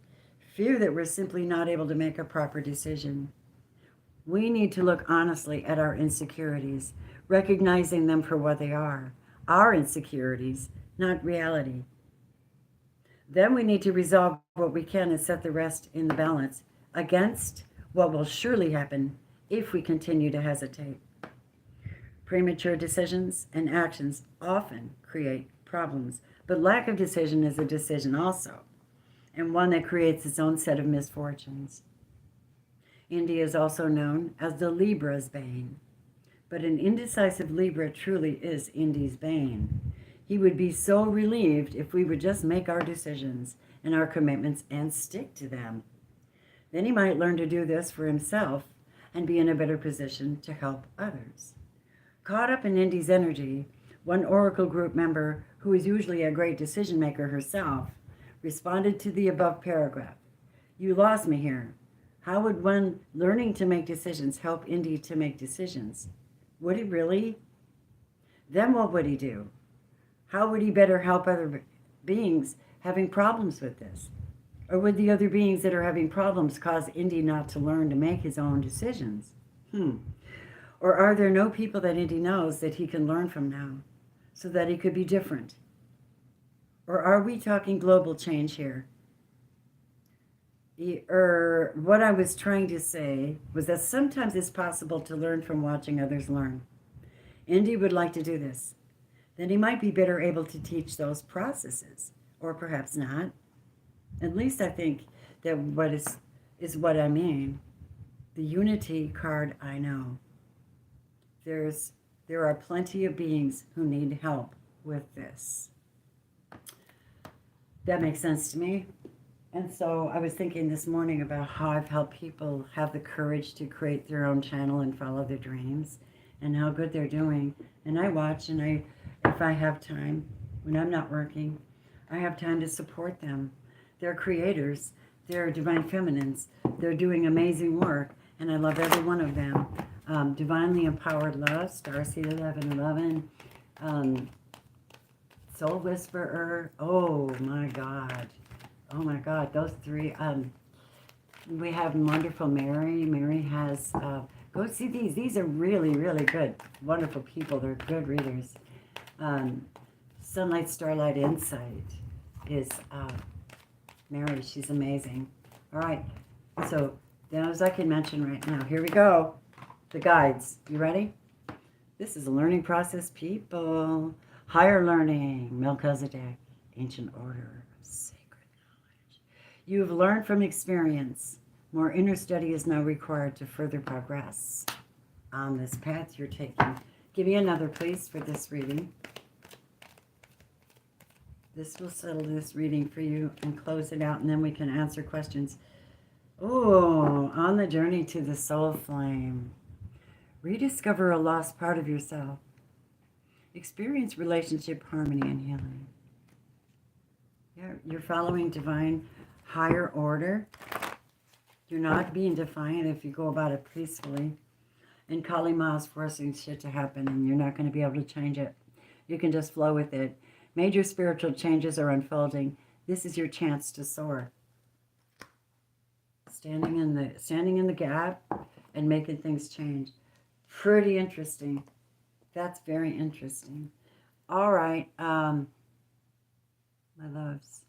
Speaker 1: fear that we're simply not able to make a proper decision. We need to look honestly at our insecurities, recognizing them for what they are, our insecurities, not reality. Then we need to resolve what we can and set the rest in the balance against what will surely happen if we continue to hesitate. Premature decisions and actions often create problems, but lack of decision is a decision also, and one that creates its own set of misfortunes. Indy is also known as the Libra's bane, but an indecisive Libra truly is Indy's bane. He would be so relieved if we would just make our decisions and our commitments and stick to them. Then he might learn to do this for himself and be in a better position to help others. Caught up in Indy's energy, one Oracle group member, who is usually a great decision maker herself, responded to the above paragraph. "You lost me here. How would one learning to make decisions help Indy to make decisions? Would it really? Then what would he do? How would he better help other beings having problems with this? Or would the other beings that are having problems cause Indy not to learn to make his own decisions? Or are there no people that Indy knows that he can learn from now so that he could be different? Or are we talking global change here? What I was trying to say was that sometimes it's possible to learn from watching others learn. Indy would like to do this. Then he might be better able to teach those processes, or perhaps not. At least I think that what is what I mean. The unity card I know. There are plenty of beings who need help with this. That makes sense to me. And so I was thinking this morning about how I've helped people have the courage to create their own channel and follow their dreams, and how good they're doing. And I watch, and if I have time, when I'm not working, I have time to support them. They're creators. They're divine feminines. They're doing amazing work, and I love every one of them. Divinely Empowered Love, Starseed 1111. Soul Whisperer. Oh my God. Oh my God. Those three. We have wonderful Mary. Mary has, go see these. These are really, really good. Wonderful people. They're good readers. Sunlight, Starlight, Insight is Mary. She's amazing. All right. So, those I can mention right now. Here we go. The guides. You ready? This is a learning process, people. Higher learning. Melchizedek. Ancient order. Sacred knowledge. You have learned from experience. More inner study is now required to further progress on this path you're taking. Give me another, please, for this reading. This will settle this reading for you and close it out, and then we can answer questions. Oh, on the journey to the soul flame. Rediscover a lost part of yourself. Experience relationship harmony and healing. You're following divine higher order. You're not being defiant if you go about it peacefully. And Kali Ma is forcing shit to happen, and you're not going to be able to change it. You can just flow with it. Major spiritual changes are unfolding. This is your chance to soar. Standing in the gap and making things change. Pretty interesting. That's very interesting. All right, my loves.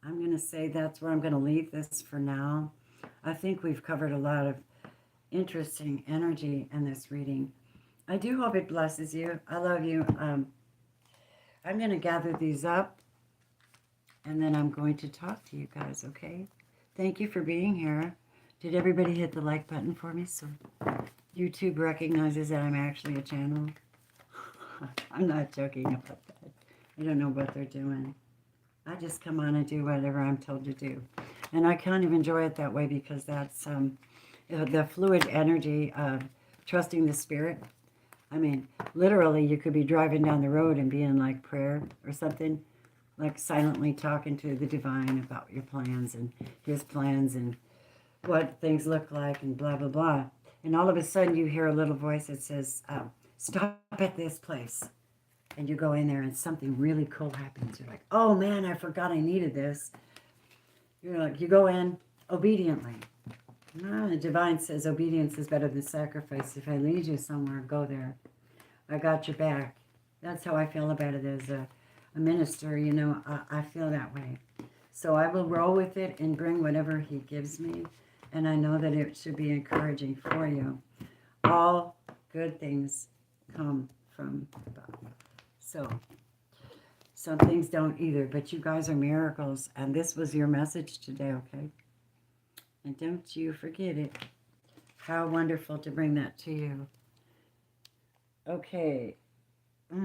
Speaker 1: I'm going to say that's where I'm going to leave this for now. I think we've covered a lot of interesting energy in this reading. I do hope it blesses you. I love you. I'm going to gather these up, and then I'm going to talk to you guys, okay? Thank you for being here. Did everybody hit the like button for me so YouTube recognizes that I'm actually a channel? I'm not joking about that. I don't know what they're doing. I just come on and do whatever I'm told to do. And I kind of enjoy it that way because that's the fluid energy of trusting the spirit. I mean, literally, you could be driving down the road and be in like prayer or something, like silently talking to the divine about your plans and his plans and what things look like and blah, blah, blah. And all of a sudden you hear a little voice that says, stop at this place. And you go in there and something really cool happens. You're like, oh man, I forgot I needed this. You're like, you go in obediently. The divine says obedience is better than sacrifice. If I lead you somewhere, go there. I got your back. That's how I feel about it as a minister. You know, I feel that way. So I will roll with it and bring whatever he gives me. And I know that it should be encouraging for you. All good things come from above. So some things don't either, but you guys are miracles. And this was your message today, okay? And don't you forget it. How wonderful to bring that to you. Okay. I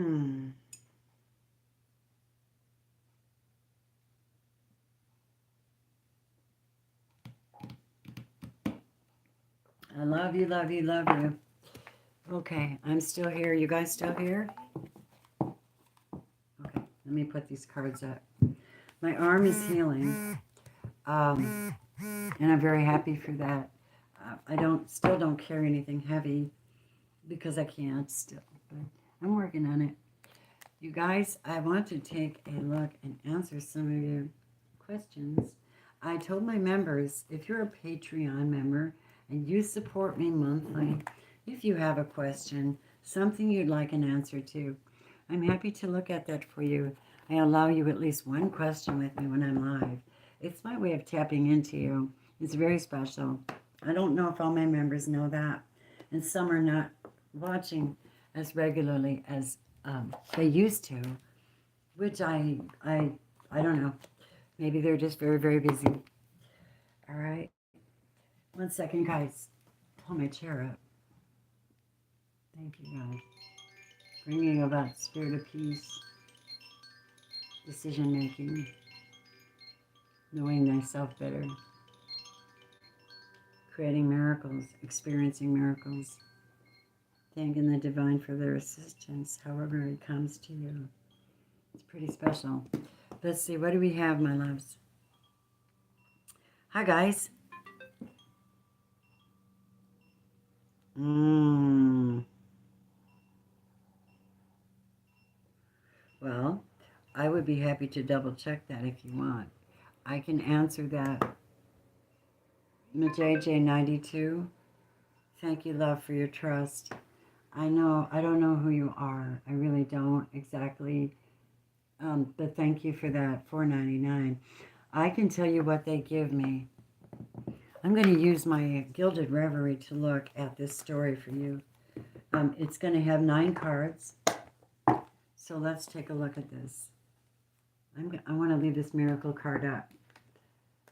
Speaker 1: love you, love you, love you. Okay, I'm still here. You guys still here? Okay, let me put these cards up. My arm is healing. And I'm very happy for that. I still don't carry anything heavy because I can't still, but I'm working on it. You guys, I want to take a look and answer some of your questions. I told my members, if you're a Patreon member and you support me monthly, if you have a question, something you'd like an answer to, I'm happy to look at that for you. I allow you at least one question with me when I'm live. It's my way of tapping into you. It's very special. I don't know if all my members know that. And some are not watching as regularly as they used to, which I don't know. Maybe they're just very, very busy. All right. 1 second, guys. Pull my chair up. Thank you, guys. Bringing about spirit of peace, decision making, knowing thyself better, creating miracles, experiencing miracles, thanking the divine for their assistance, however it comes to you. It's pretty special. Let's see, what do we have, my loves? Hi, guys. Well, I would be happy to double check that if you want. I can answer that. JJ92, thank you, love, for your trust. I don't know who you are. I really don't exactly. But thank you for that, $4.99. I can tell you what they give me. I'm going to use my Gilded Reverie to look at this story for you. It's going to have 9 cards. So let's take a look at this. I want to leave this miracle card up.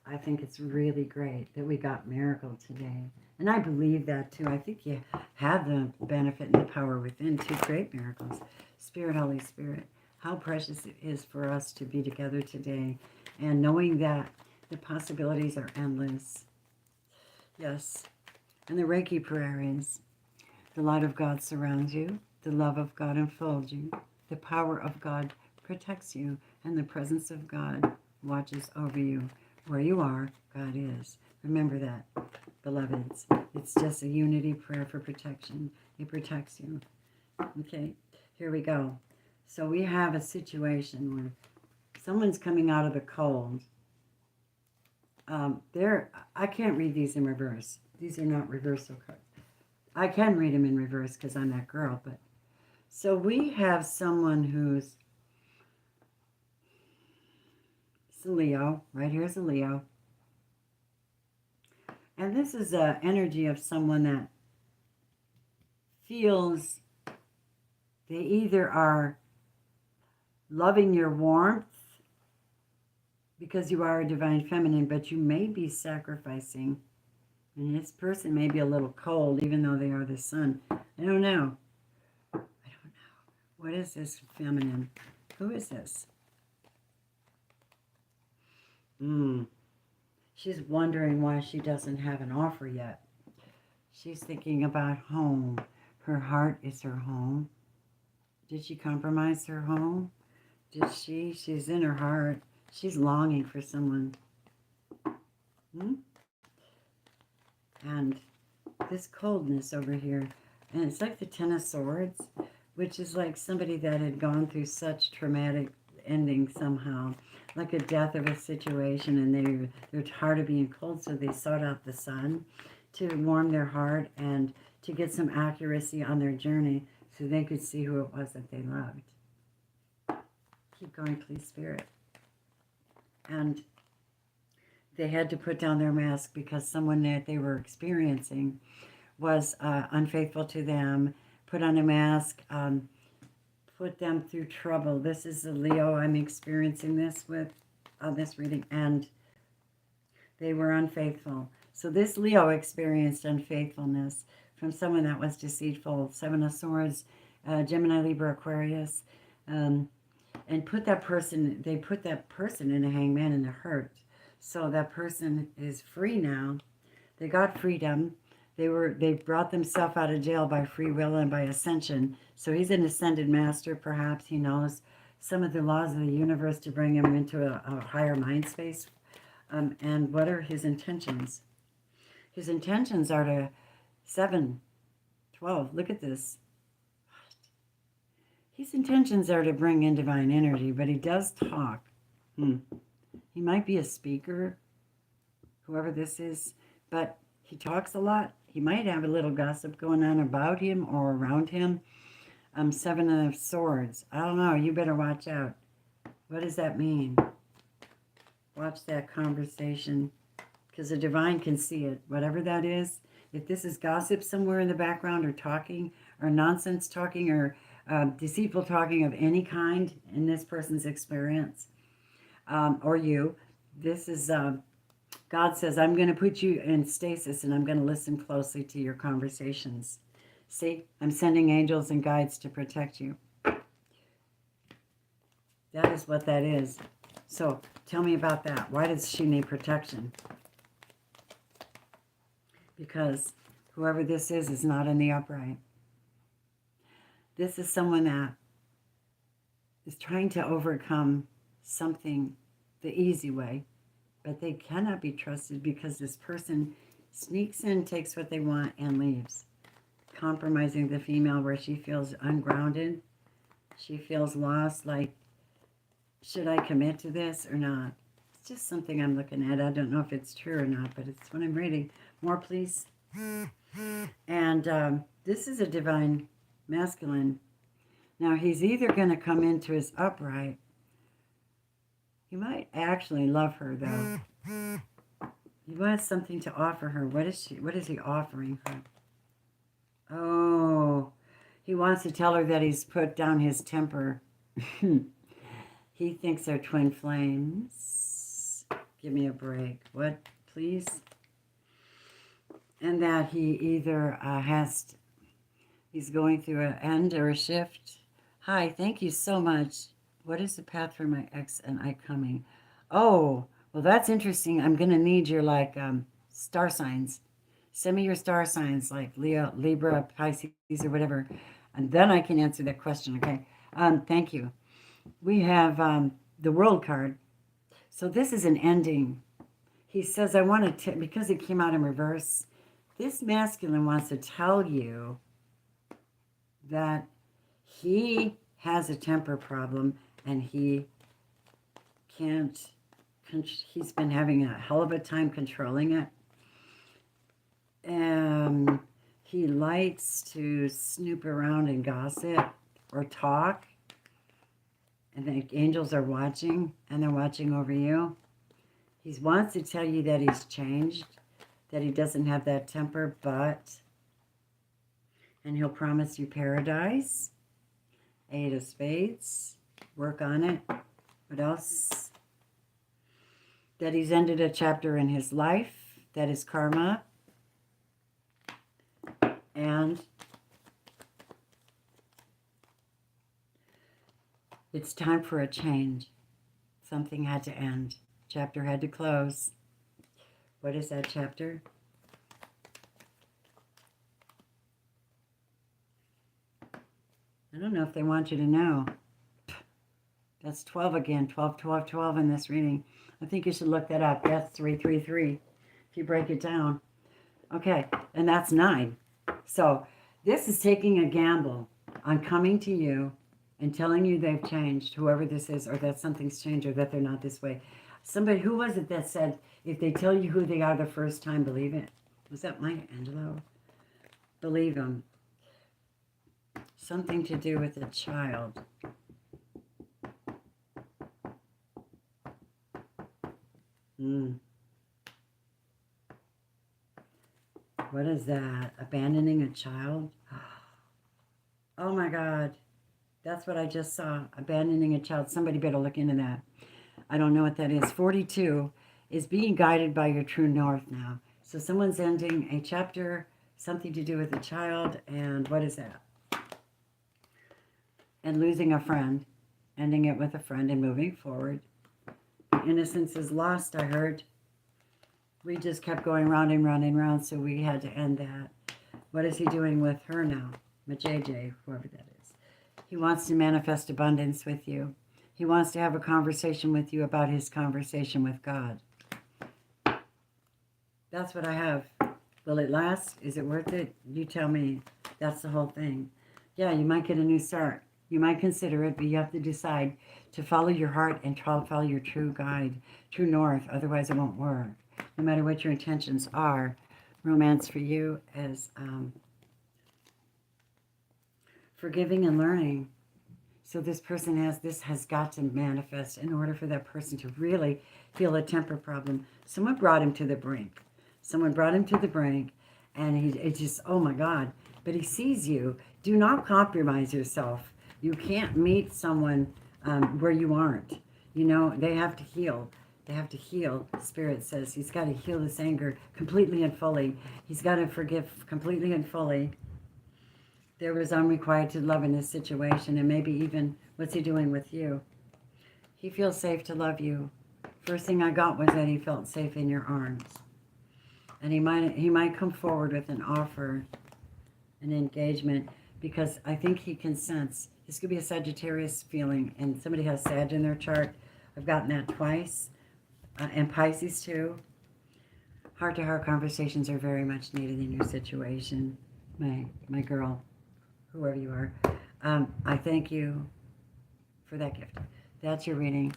Speaker 1: I think it's really great that we got miracle today. And I believe that too. I think you have the benefit and the power within to create miracles. Spirit, Holy Spirit, how precious it is for us to be together today and knowing that the possibilities are endless. Yes. And the Reiki prayer is, the light of God surrounds you, the love of God enfolds you, the power of God protects you, and the presence of God watches over you. Where you are, God is. Remember that, beloveds. It's just a unity prayer for protection. It protects you. Okay, here we go. So we have a situation where someone's coming out of the cold. I can't read these in reverse. These are not reversal cards. I can read them in reverse because I'm that girl. But so we have someone who's a Leo. Right here's a Leo. And this is an energy of someone that feels they either are loving your warmth because you are a divine feminine, but you may be sacrificing. And this person may be a little cold, even though they are the sun. I don't know. I don't know. What is this feminine? Who is this? She's wondering why she doesn't have an offer yet. She's thinking about home. Her heart is her home. Did she compromise her home? Did she? She's in her heart. She's longing for someone. And this coldness over here. And it's like the Ten of Swords, which is like somebody that had gone through such traumatic ending somehow, like a death of a situation, and they're tired of being cold, so they sought out the sun to warm their heart and to get some accuracy on their journey so they could see who it was that they loved. Keep going, please, Spirit. And they had to put down their mask because someone that they were experiencing was unfaithful to them, put on a mask, put them through trouble. This is a Leo I'm experiencing this with on this reading, and they were unfaithful. So this Leo experienced unfaithfulness from someone that was deceitful. 7 of Swords, Gemini, Libra, Aquarius, and they put that person in a hangman and a hurt. So that person is free now. They got freedom. They brought themselves out of jail by free will and by ascension. So he's an ascended master, perhaps. He knows some of the laws of the universe to bring him into a higher mind space. And what are his intentions? His intentions are to 7, 12. Look at this. His intentions are to bring in divine energy, but he does talk. He might be a speaker, whoever this is, but he talks a lot. He might have a little gossip going on about him or around him. 7 of Swords. I don't know. You better watch out. What does that mean? Watch that conversation, because the divine can see it. Whatever that is, if this is gossip somewhere in the background or talking or nonsense talking or deceitful talking of any kind in this person's experience, or you, this is... God says, I'm going to put you in stasis and I'm going to listen closely to your conversations. See, I'm sending angels and guides to protect you. That is what that is. So tell me about that. Why does she need protection? Because whoever this is not in the upright. This is someone that is trying to overcome something the easy way. But they cannot be trusted because this person sneaks in, takes what they want, and leaves. Compromising the female where she feels ungrounded. She feels lost, like Should I commit to this or not? It's just something I'm looking at. I don't know if it's true or not, but it's what I'm reading. More, please. And this is a divine masculine. Now, he's either going to come into his upright. He might actually love her, though. He wants something to offer her. What is he offering her? Oh, he wants to tell her that he's put down his temper. He thinks they're twin flames. Give me a break. What, please? And that he either he's going through an end or a shift. Hi, thank you so much. What is the path for my ex and I coming? Oh, well, that's interesting. I'm going to need your, star signs. Send me your star signs, like Leo, Libra, Pisces, or whatever. And then I can answer that question, okay? Thank you. We have the World card. So this is an ending. He says, I want to, because it came out in reverse, this masculine wants to tell you that he has a temper problem and he can't, he's been having a hell of a time controlling it. He likes to snoop around and gossip or talk. And the angels are watching, and they're watching over you. He wants to tell you that he's changed, that he doesn't have that temper, and he'll promise you paradise. 8 of Spades. Work on it. What else? That he's ended a chapter in his life. That is karma. And it's time for a change. Something had to end. Chapter had to close. What is that chapter? I don't know if they want you to know. That's 12 again. 12, 12, 12 in this reading. I think you should look that up. That's 333 if you break it down. Okay, and that's 9. So this is taking a gamble on coming to you and telling you they've changed, whoever this is, or that something's changed, or that they're not this way. Somebody, who was it that said, if they tell you who they are the first time, believe it? Was that Maya Angelou? Believe them. Something to do with a child. What is that? Abandoning a child? Oh my God. That's what I just saw. Abandoning a child. Somebody better look into that. I don't know what that is. 42 is being guided by your true north now. So someone's ending a chapter, something to do with a child, and what is that? And losing a friend. Ending it with a friend and moving forward. The innocence is lost, I heard. We just kept going round and round and round, so we had to end that. What is he doing with her now? JJ, whoever that is. He wants to manifest abundance with you. He wants to have a conversation with you about his conversation with God. That's what I have. Will it last? Is it worth it? You tell me. That's the whole thing. Yeah, you might get a new start. You might consider it, but you have to decide to follow your heart and try to follow your true guide, true north. Otherwise, it won't work. No matter what your intentions are, romance for you is forgiving and learning. So this person has got to manifest in order for that person to really feel a temper problem. Someone brought him to the brink. Someone brought him to the brink, and it's just, oh my God. But he sees you. Do not compromise yourself. You can't meet someone where you aren't. You know, they have to heal. They have to heal. Spirit says he's got to heal this anger completely and fully. He's got to forgive completely and fully. There was unrequited love in this situation, and maybe even what's he doing with you? He feels safe to love you. First thing I got was that he felt safe in your arms. And he might come forward with an offer, an engagement, because I think he can sense. This could be a Sagittarius feeling, and somebody has Sag in their chart. I've gotten that twice. And Pisces too. Heart-to-heart conversations are very much needed in your situation, my girl, whoever you are. I thank you for that gift. That's your reading.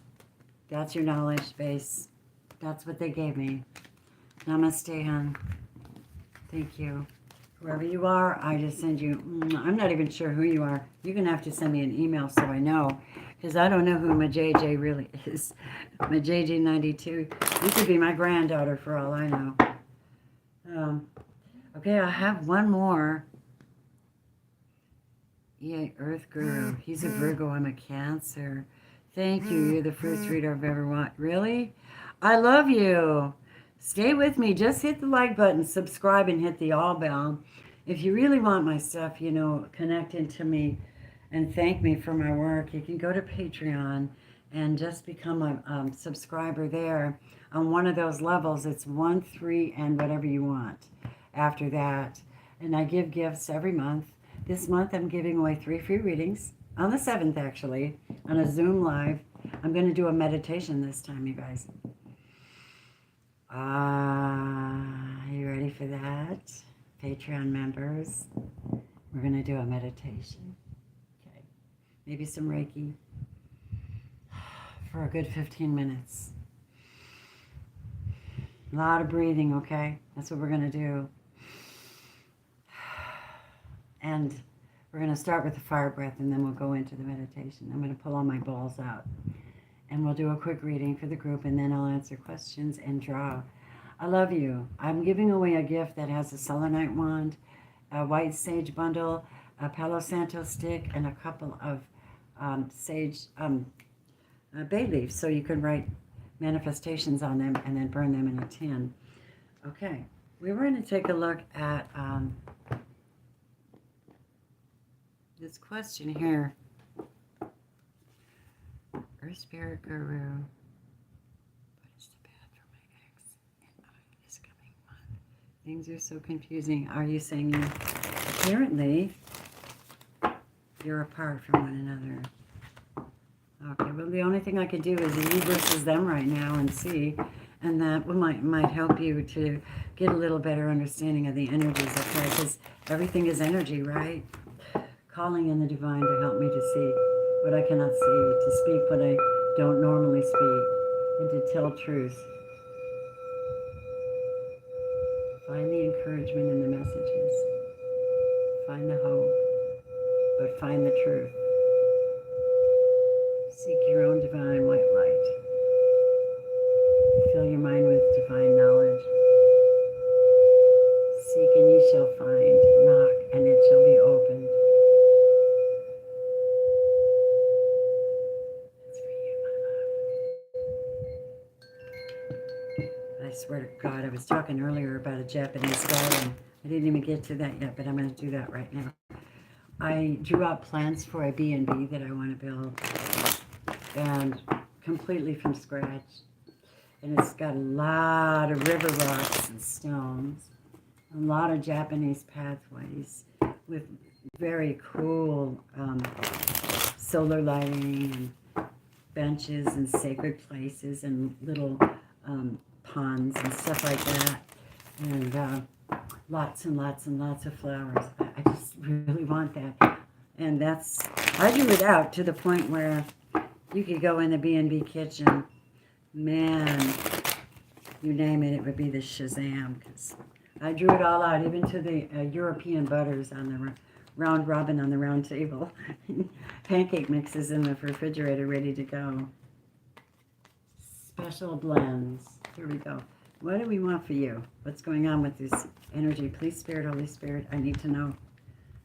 Speaker 1: That's your knowledge base. That's what they gave me. Namaste, hon. Thank you. Whoever you are, I just send you. I'm not even sure who you are. You're going to have to send me an email so I know. Because I don't know who my JJ really is. My JJ92. You could be my granddaughter for all I know. Okay, I have one more. Yay, Earth Guru. He's a Virgo. I'm a Cancer. Thank you. You're the first reader I've ever watched. Really? I love you. Stay with me. Just hit the like button, subscribe, and hit the all bell. If you really want my stuff, you know, connect into me and thank me for my work, you can go to Patreon and just become a subscriber there. On one of those levels, it's 1, 3, and whatever you want after that. And I give gifts every month. This month, I'm giving away 3 free readings. On the 7th, actually, on a Zoom Live. I'm going to do a meditation this time, you guys. You ready for that? Patreon members, we're going to do a meditation. Okay. Maybe some Reiki for a good 15 minutes. A lot of breathing, okay? That's what we're going to do. And we're going to start with the fire breath, and then we'll go into the meditation. I'm going to pull all my balls out. And we'll do a quick reading for the group, and then I'll answer questions and draw. I love you. I'm giving away a gift that has a selenite wand, a white sage bundle, a Palo Santo stick, and a couple of sage bay leaves, so you can write manifestations on them and then burn them in a tin. Okay, we were going to take a look at this question here. Earth Spirit Guru, what is the path for my ex and I this coming month? Things are so confusing. Are you saying you apparently you're apart from one another? Okay, well the only thing I could do is you versus them right now and see, and that might help you to get a little better understanding of the energies, okay? Because everything is energy, right? Calling in the divine to help me to see what I cannot see, to speak what I don't normally speak, and to tell truth. Find the encouragement in the messages. Find the hope, but find the truth. Seek your own divine white light. Fill your mind with divine knowledge. Seek and ye shall find. Knock and it shall be opened. I swear to God, I was talking earlier about a Japanese garden. I didn't even get to that yet, but I'm going to do that right now. I drew out plans for a B&B that I want to build, and completely from scratch. And it's got a lot of river rocks and stones, a lot of Japanese pathways with very cool solar lighting and benches and sacred places and little ponds and stuff like that, and lots and lots and lots of flowers. I just really want that, and I drew it out to the point where you could go in the B&B kitchen, man, you name it, it would be the Shazam, because I drew it all out, even to the European butters on the round robin on the round table, pancake mixes in the refrigerator ready to go. Special blends. Here we go. What do we want for you? What's going on with this energy? Please, Spirit, Holy Spirit, I need to know.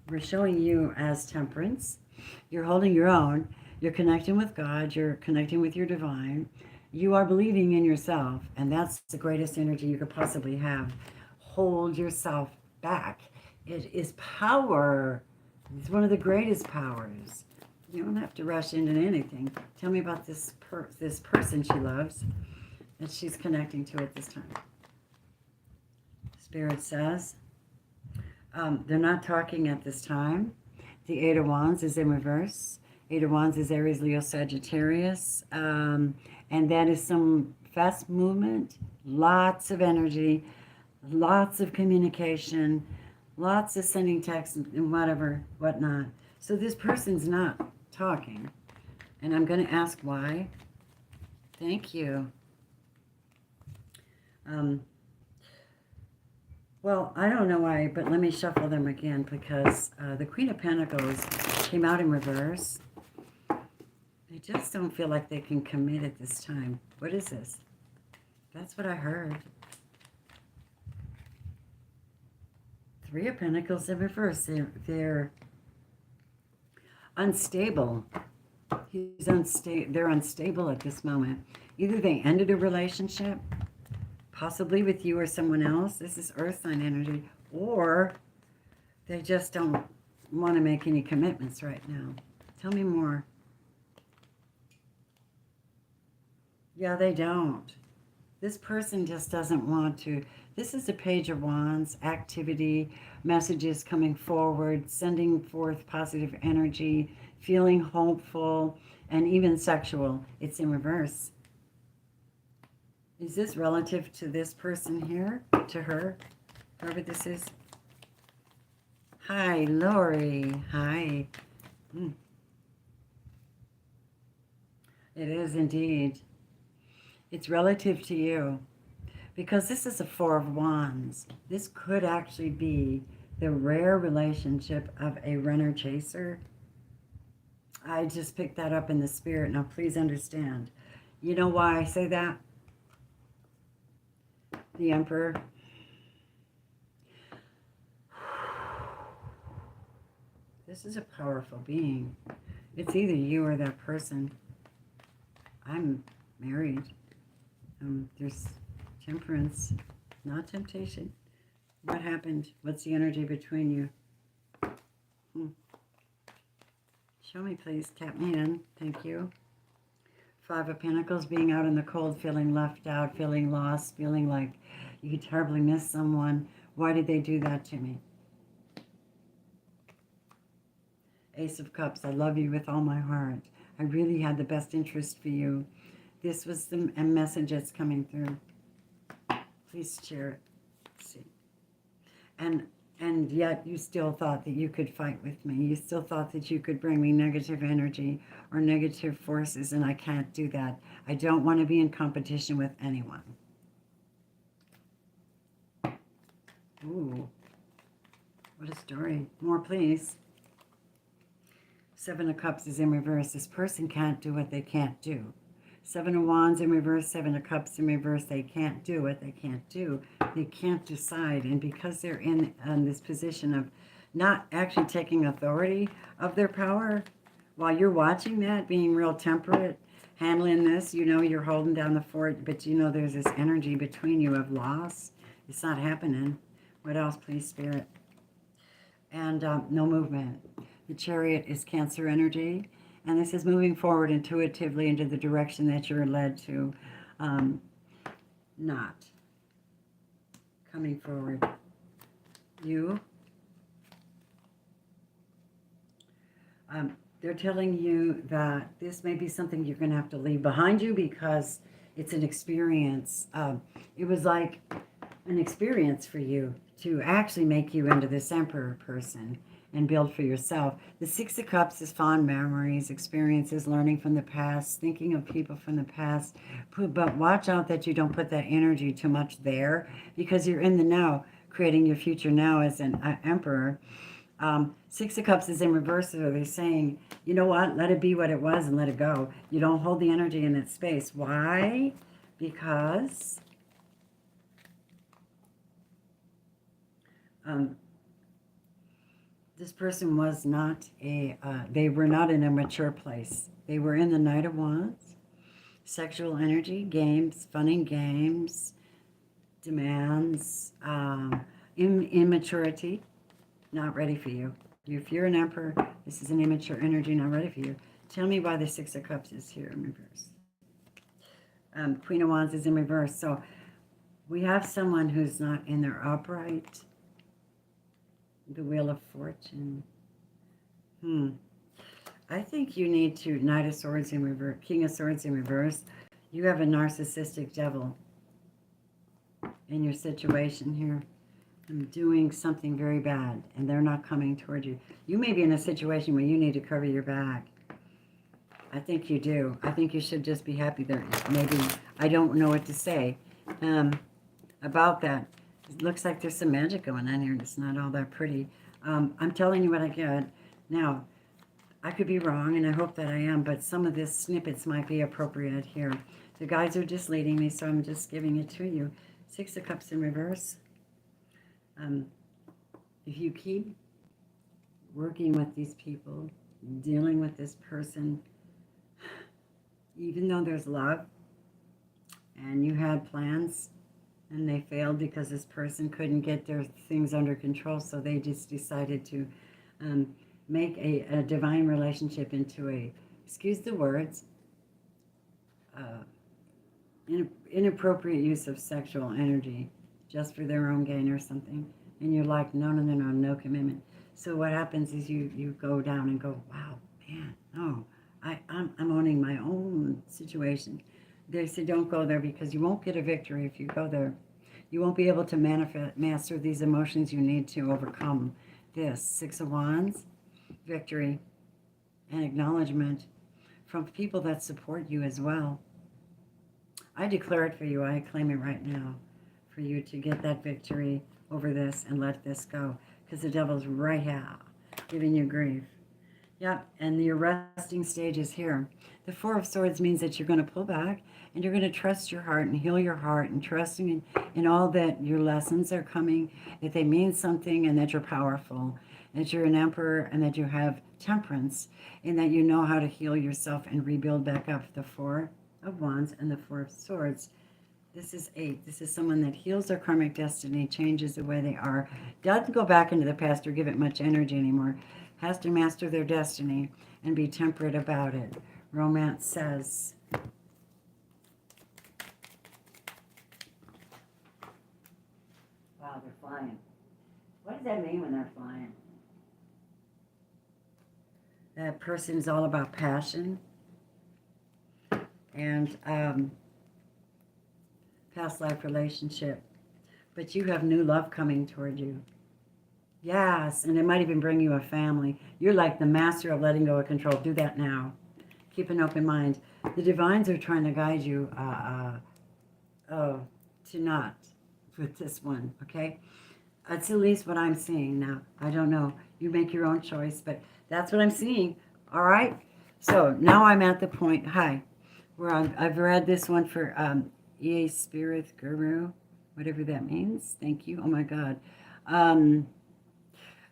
Speaker 1: We're showing you as temperance. You're holding your own. You're connecting with God. You're connecting with your divine. You are believing in yourself, and that's the greatest energy you could possibly have. Hold yourself back. It is power. It's one of the greatest powers. You don't have to rush into anything. Tell me about this person she loves that she's connecting to at this time. Spirit says they're not talking at this time. The Eight of Wands is in reverse. Eight of Wands is Aries, Leo, Sagittarius. And that is some fast movement, lots of energy, lots of communication, lots of sending texts and whatnot. So this person's not talking. And I'm going to ask why. Thank you. Well, I don't know why, but let me shuffle them again because the Queen of Pentacles came out in reverse. They just don't feel like they can commit at this time. What is this? That's what I heard. Three of Pentacles in reverse. They're unstable. They're unstable at this moment. Either they ended a relationship, possibly with you or someone else. This is earth sign energy. Or they just don't want to make any commitments right now. Tell me more. Yeah, they don't. This person just doesn't want to. This is a Page of Wands, activity, messages coming forward, sending forth positive energy, feeling hopeful, and even sexual. It's in reverse. Is this relative to this person here? To her? Whoever this is? Hi, Lori. Hi. It is indeed. It's relative to you. Because this is a Four of Wands. This could actually be the rare relationship of a runner-chaser. I just picked that up in the spirit. Now, please understand. You know why I say that? The Emperor. This is a powerful being. It's either you or that person. I'm married. There's temperance, not temptation. What happened? What's the energy between you? Show me, please. Tap me in. Thank you. Five of Pentacles, being out in the cold, feeling left out, feeling lost, feeling like you could terribly miss someone. Why did they do that to me? Ace of Cups, I love you with all my heart. I really had the best interest for you. This was the message that's coming through. Please share it. Let's see. And yet you still thought that you could fight with me. You still thought that you could bring me negative energy or negative forces, and I can't do that. I don't want to be in competition with anyone. Ooh. What a story. More, please. Seven of Cups is in reverse. This person can't do what they can't do. Seven of Wands in reverse, Seven of Cups in reverse. They can't do what they can't do. They can't decide. And because they're in this position of not actually taking authority of their power, while you're watching that, being real temperate, handling this, you know you're holding down the fort, but you know there's this energy between you of loss. It's not happening. What else, please, Spirit? And no movement. The Chariot is Cancer energy. And this is moving forward intuitively into the direction that you're led to, not coming forward. They're telling you that this may be something you're going to have to leave behind you because it's an experience. It was like an experience for you to actually make you into this Emperor person and build for yourself. The Six of Cups is fond memories, experiences, learning from the past, thinking of people from the past. But watch out that you don't put that energy too much there because you're in the now, creating your future now as an Emperor. Six of Cups is in reverse, so they're saying, you know what, let it be what it was and let it go. You don't hold the energy in its space. Why? Because this person was not they were not in a mature place. They were in the Knight of Wands, sexual energy, games, fun and games, demands, immaturity, not ready for you. If you're an Emperor, this is an immature energy, not ready for you. Tell me why the Six of Cups is here in reverse. Queen of Wands is in reverse. So we have someone who's not in their upright. The Wheel of Fortune. I think you need to, Knight of Swords in reverse, King of Swords in reverse. You have a narcissistic devil in your situation here. I'm doing something very bad, and they're not coming toward you. You may be in a situation where you need to cover your back. I think you do. I think you should just be happy there. Maybe I don't know what to say um, about that. It looks like there's some magic going on here, and it's not all that pretty. I'm telling you what I get. Now, I could be wrong, and I hope that I am, but some of this snippets might be appropriate here. The guides are just leading me, so I'm just giving it to you. Six of Cups in reverse. If you keep working with these people, dealing with this person, even though there's love, and you had plans, and they failed because this person couldn't get their things under control, so they just decided to make a divine relationship into a, excuse the words, inappropriate use of sexual energy just for their own gain or something. And you're like, no, no, no, no, no commitment. So what happens is you go down and go, wow, man, no, I'm owning my own situation. They say don't go there because you won't get a victory if you go there. You won't be able to master these emotions you need to overcome this. Six of Wands, victory, and acknowledgement from people that support you as well. I declare it for you. I claim it right now for you to get that victory over this and let this go. Because the devil's right here giving you grief. Yep, and your resting stage is here. The Four of Swords means that you're going to pull back and you're going to trust your heart and heal your heart and trusting in all that your lessons are coming, that they mean something and that you're powerful, that you're an emperor and that you have temperance and that you know how to heal yourself and rebuild back up. The Four of Wands and the Four of Swords. This is 8. This is someone that heals their karmic destiny, changes the way they are, doesn't go back into the past or give it much energy anymore, has to master their destiny and be temperate about it. Romance says, wow, they're flying. What does that mean when they're flying? That person is all about passion and past life relationship. But you have new love coming toward you. Yes, and it might even bring you a family. You're like the master of letting go of control. Do that now. Keep an open mind. The divines are trying to guide you to not with this one, okay? That's at least what I'm seeing now. I don't know. You make your own choice, but that's what I'm seeing. All right? So now I'm at the point, where I've read this one for EA Spirit Guru, whatever that means. Thank you. Oh, my God.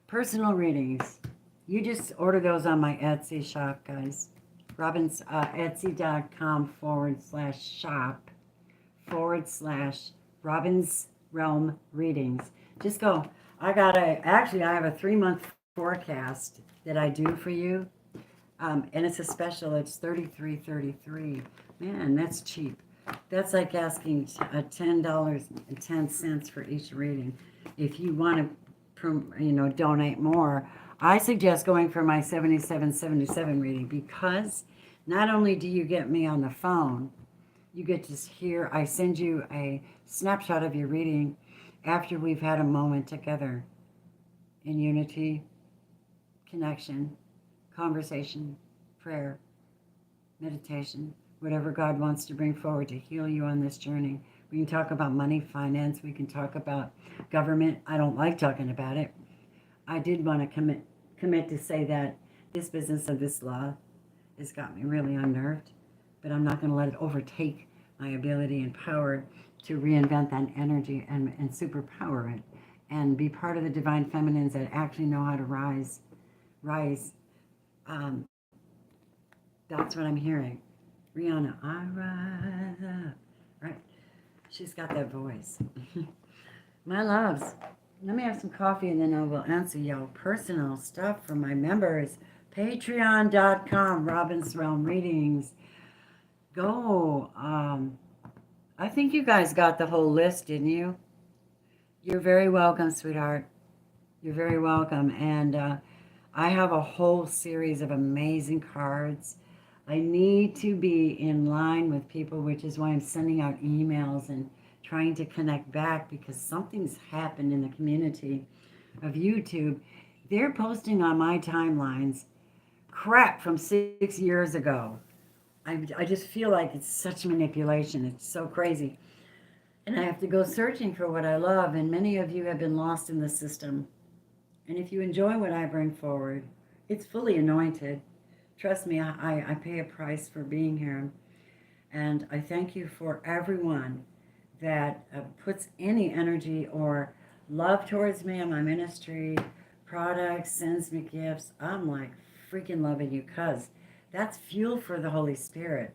Speaker 1: Personal readings. You just order those on my Etsy shop, guys. Robin's Etsy.com/shop/Robin's Realm Readings. Just go. I have a 3-month forecast that I do for you. And it's a special. It's $33.33. Man, that's cheap. That's like asking $10.10 for each reading. If you want to, donate more, I suggest going for my 7777 reading because not only do you get me on the phone, you get to hear. I send you a snapshot of your reading after we've had a moment together in unity, connection, conversation, prayer, meditation, whatever God wants to bring forward to heal you on this journey. We can talk about money, finance. We can talk about government. I don't like talking about it. I did want to commit to say that this business of this law has got me really unnerved, but I'm not going to let it overtake my ability and power to reinvent that energy and superpower it and be part of the divine feminines that actually know how to rise. That's what I'm hearing. Rihanna, I rise up. Right? She's got that voice. My loves, let me have some coffee and then I will answer y'all personal stuff from my members. Patreon.com, Robin's Realm Readings. Go. I think you guys got the whole list, didn't you? You're very welcome, sweetheart. You're very welcome. And I have a whole series of amazing cards. I need to be in line with people, which is why I'm sending out emails and trying to connect back because something's happened in the community of YouTube. They're posting on my timelines crap from 6 years ago. I just feel like it's such manipulation. It's so crazy. And I have to go searching for what I love. And many of you have been lost in the system. And if you enjoy what I bring forward, it's fully anointed. Trust me, I pay a price for being here. And I thank you for everyone that puts any energy or love towards me and my ministry, products, sends me gifts. I'm like freaking loving you because that's fuel for the Holy Spirit.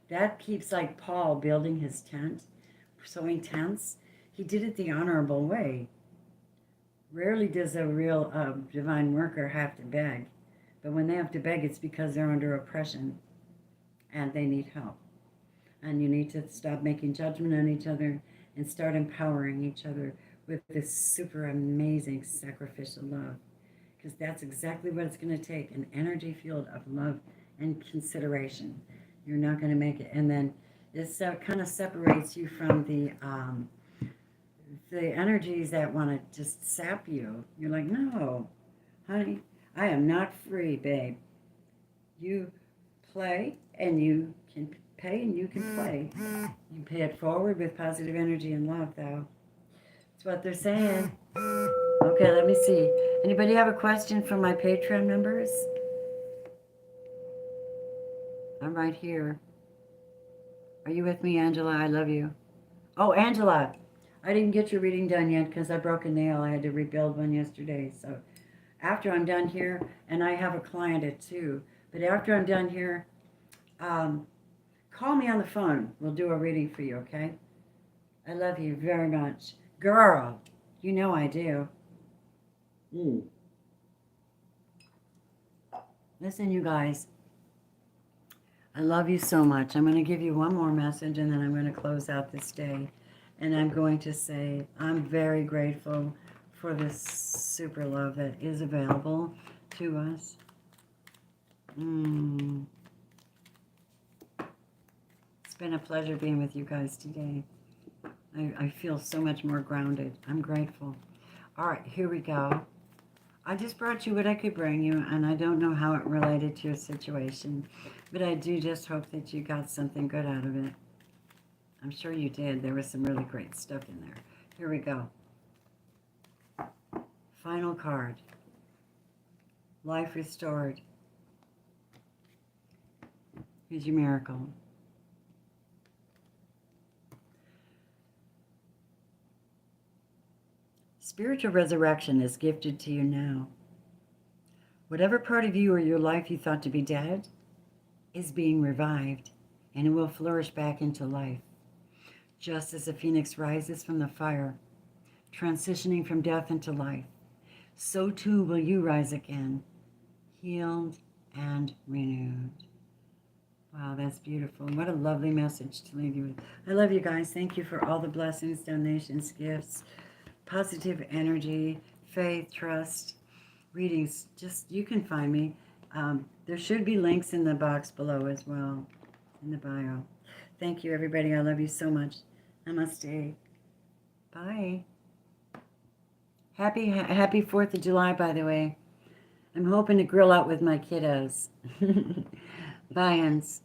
Speaker 1: That keeps, like Paul building his tent, sewing tents. He did it the honorable way. Rarely does a real divine worker have to beg. But when they have to beg, it's because they're under oppression and they need help. And you need to stop making judgment on each other and start empowering each other with this super amazing sacrificial love. Because that's exactly what it's going to take, an energy field of love and consideration. You're not going to make it. And then it kind of separates you from the energies that want to just sap you. You're like, no, honey, I am not free, babe. You play and you can pay and you can play. You pay it forward with positive energy and love, though. That's what they're saying. Okay, let me see. Anybody have a question from my Patreon members? I'm right here. Are you with me, Angela? I love you. Oh, Angela, I didn't get your reading done yet because I broke a nail. I had to rebuild one yesterday. So after I'm done here, and I have a client at 2, but after I'm done here, call me on the phone. We'll do a reading for you, okay? I love you very much. Girl, you know I do. Listen, you guys. I love you so much. I'm going to give you one more message and then I'm going to close out this day. And I'm going to say I'm very grateful for this super love that is available to us. It's been a pleasure being with you guys today. I feel so much more grounded. I'm grateful. All right, here we go. I just brought you what I could bring you, and I don't know how it related to your situation, but I do just hope that you got something good out of it. I'm sure you did. There was some really great stuff in there. Here we go. Final card. Life restored. Here's your miracle. Spiritual resurrection is gifted to you now. Whatever part of you or your life you thought to be dead is being revived, and it will flourish back into life. Just as a phoenix rises from the fire, transitioning from death into life, so too will you rise again, healed and renewed. Wow, that's beautiful. What a lovely message to leave you with. I love you guys. Thank you for all the blessings, donations, gifts, positive energy, faith, trust, readings. Just, you can find me. There should be links in the box below as well, in the bio. Thank you, everybody. I love you so much. Namaste. Bye. Happy 4th of July, by the way. I'm hoping to grill out with my kiddos. Bye, Ans.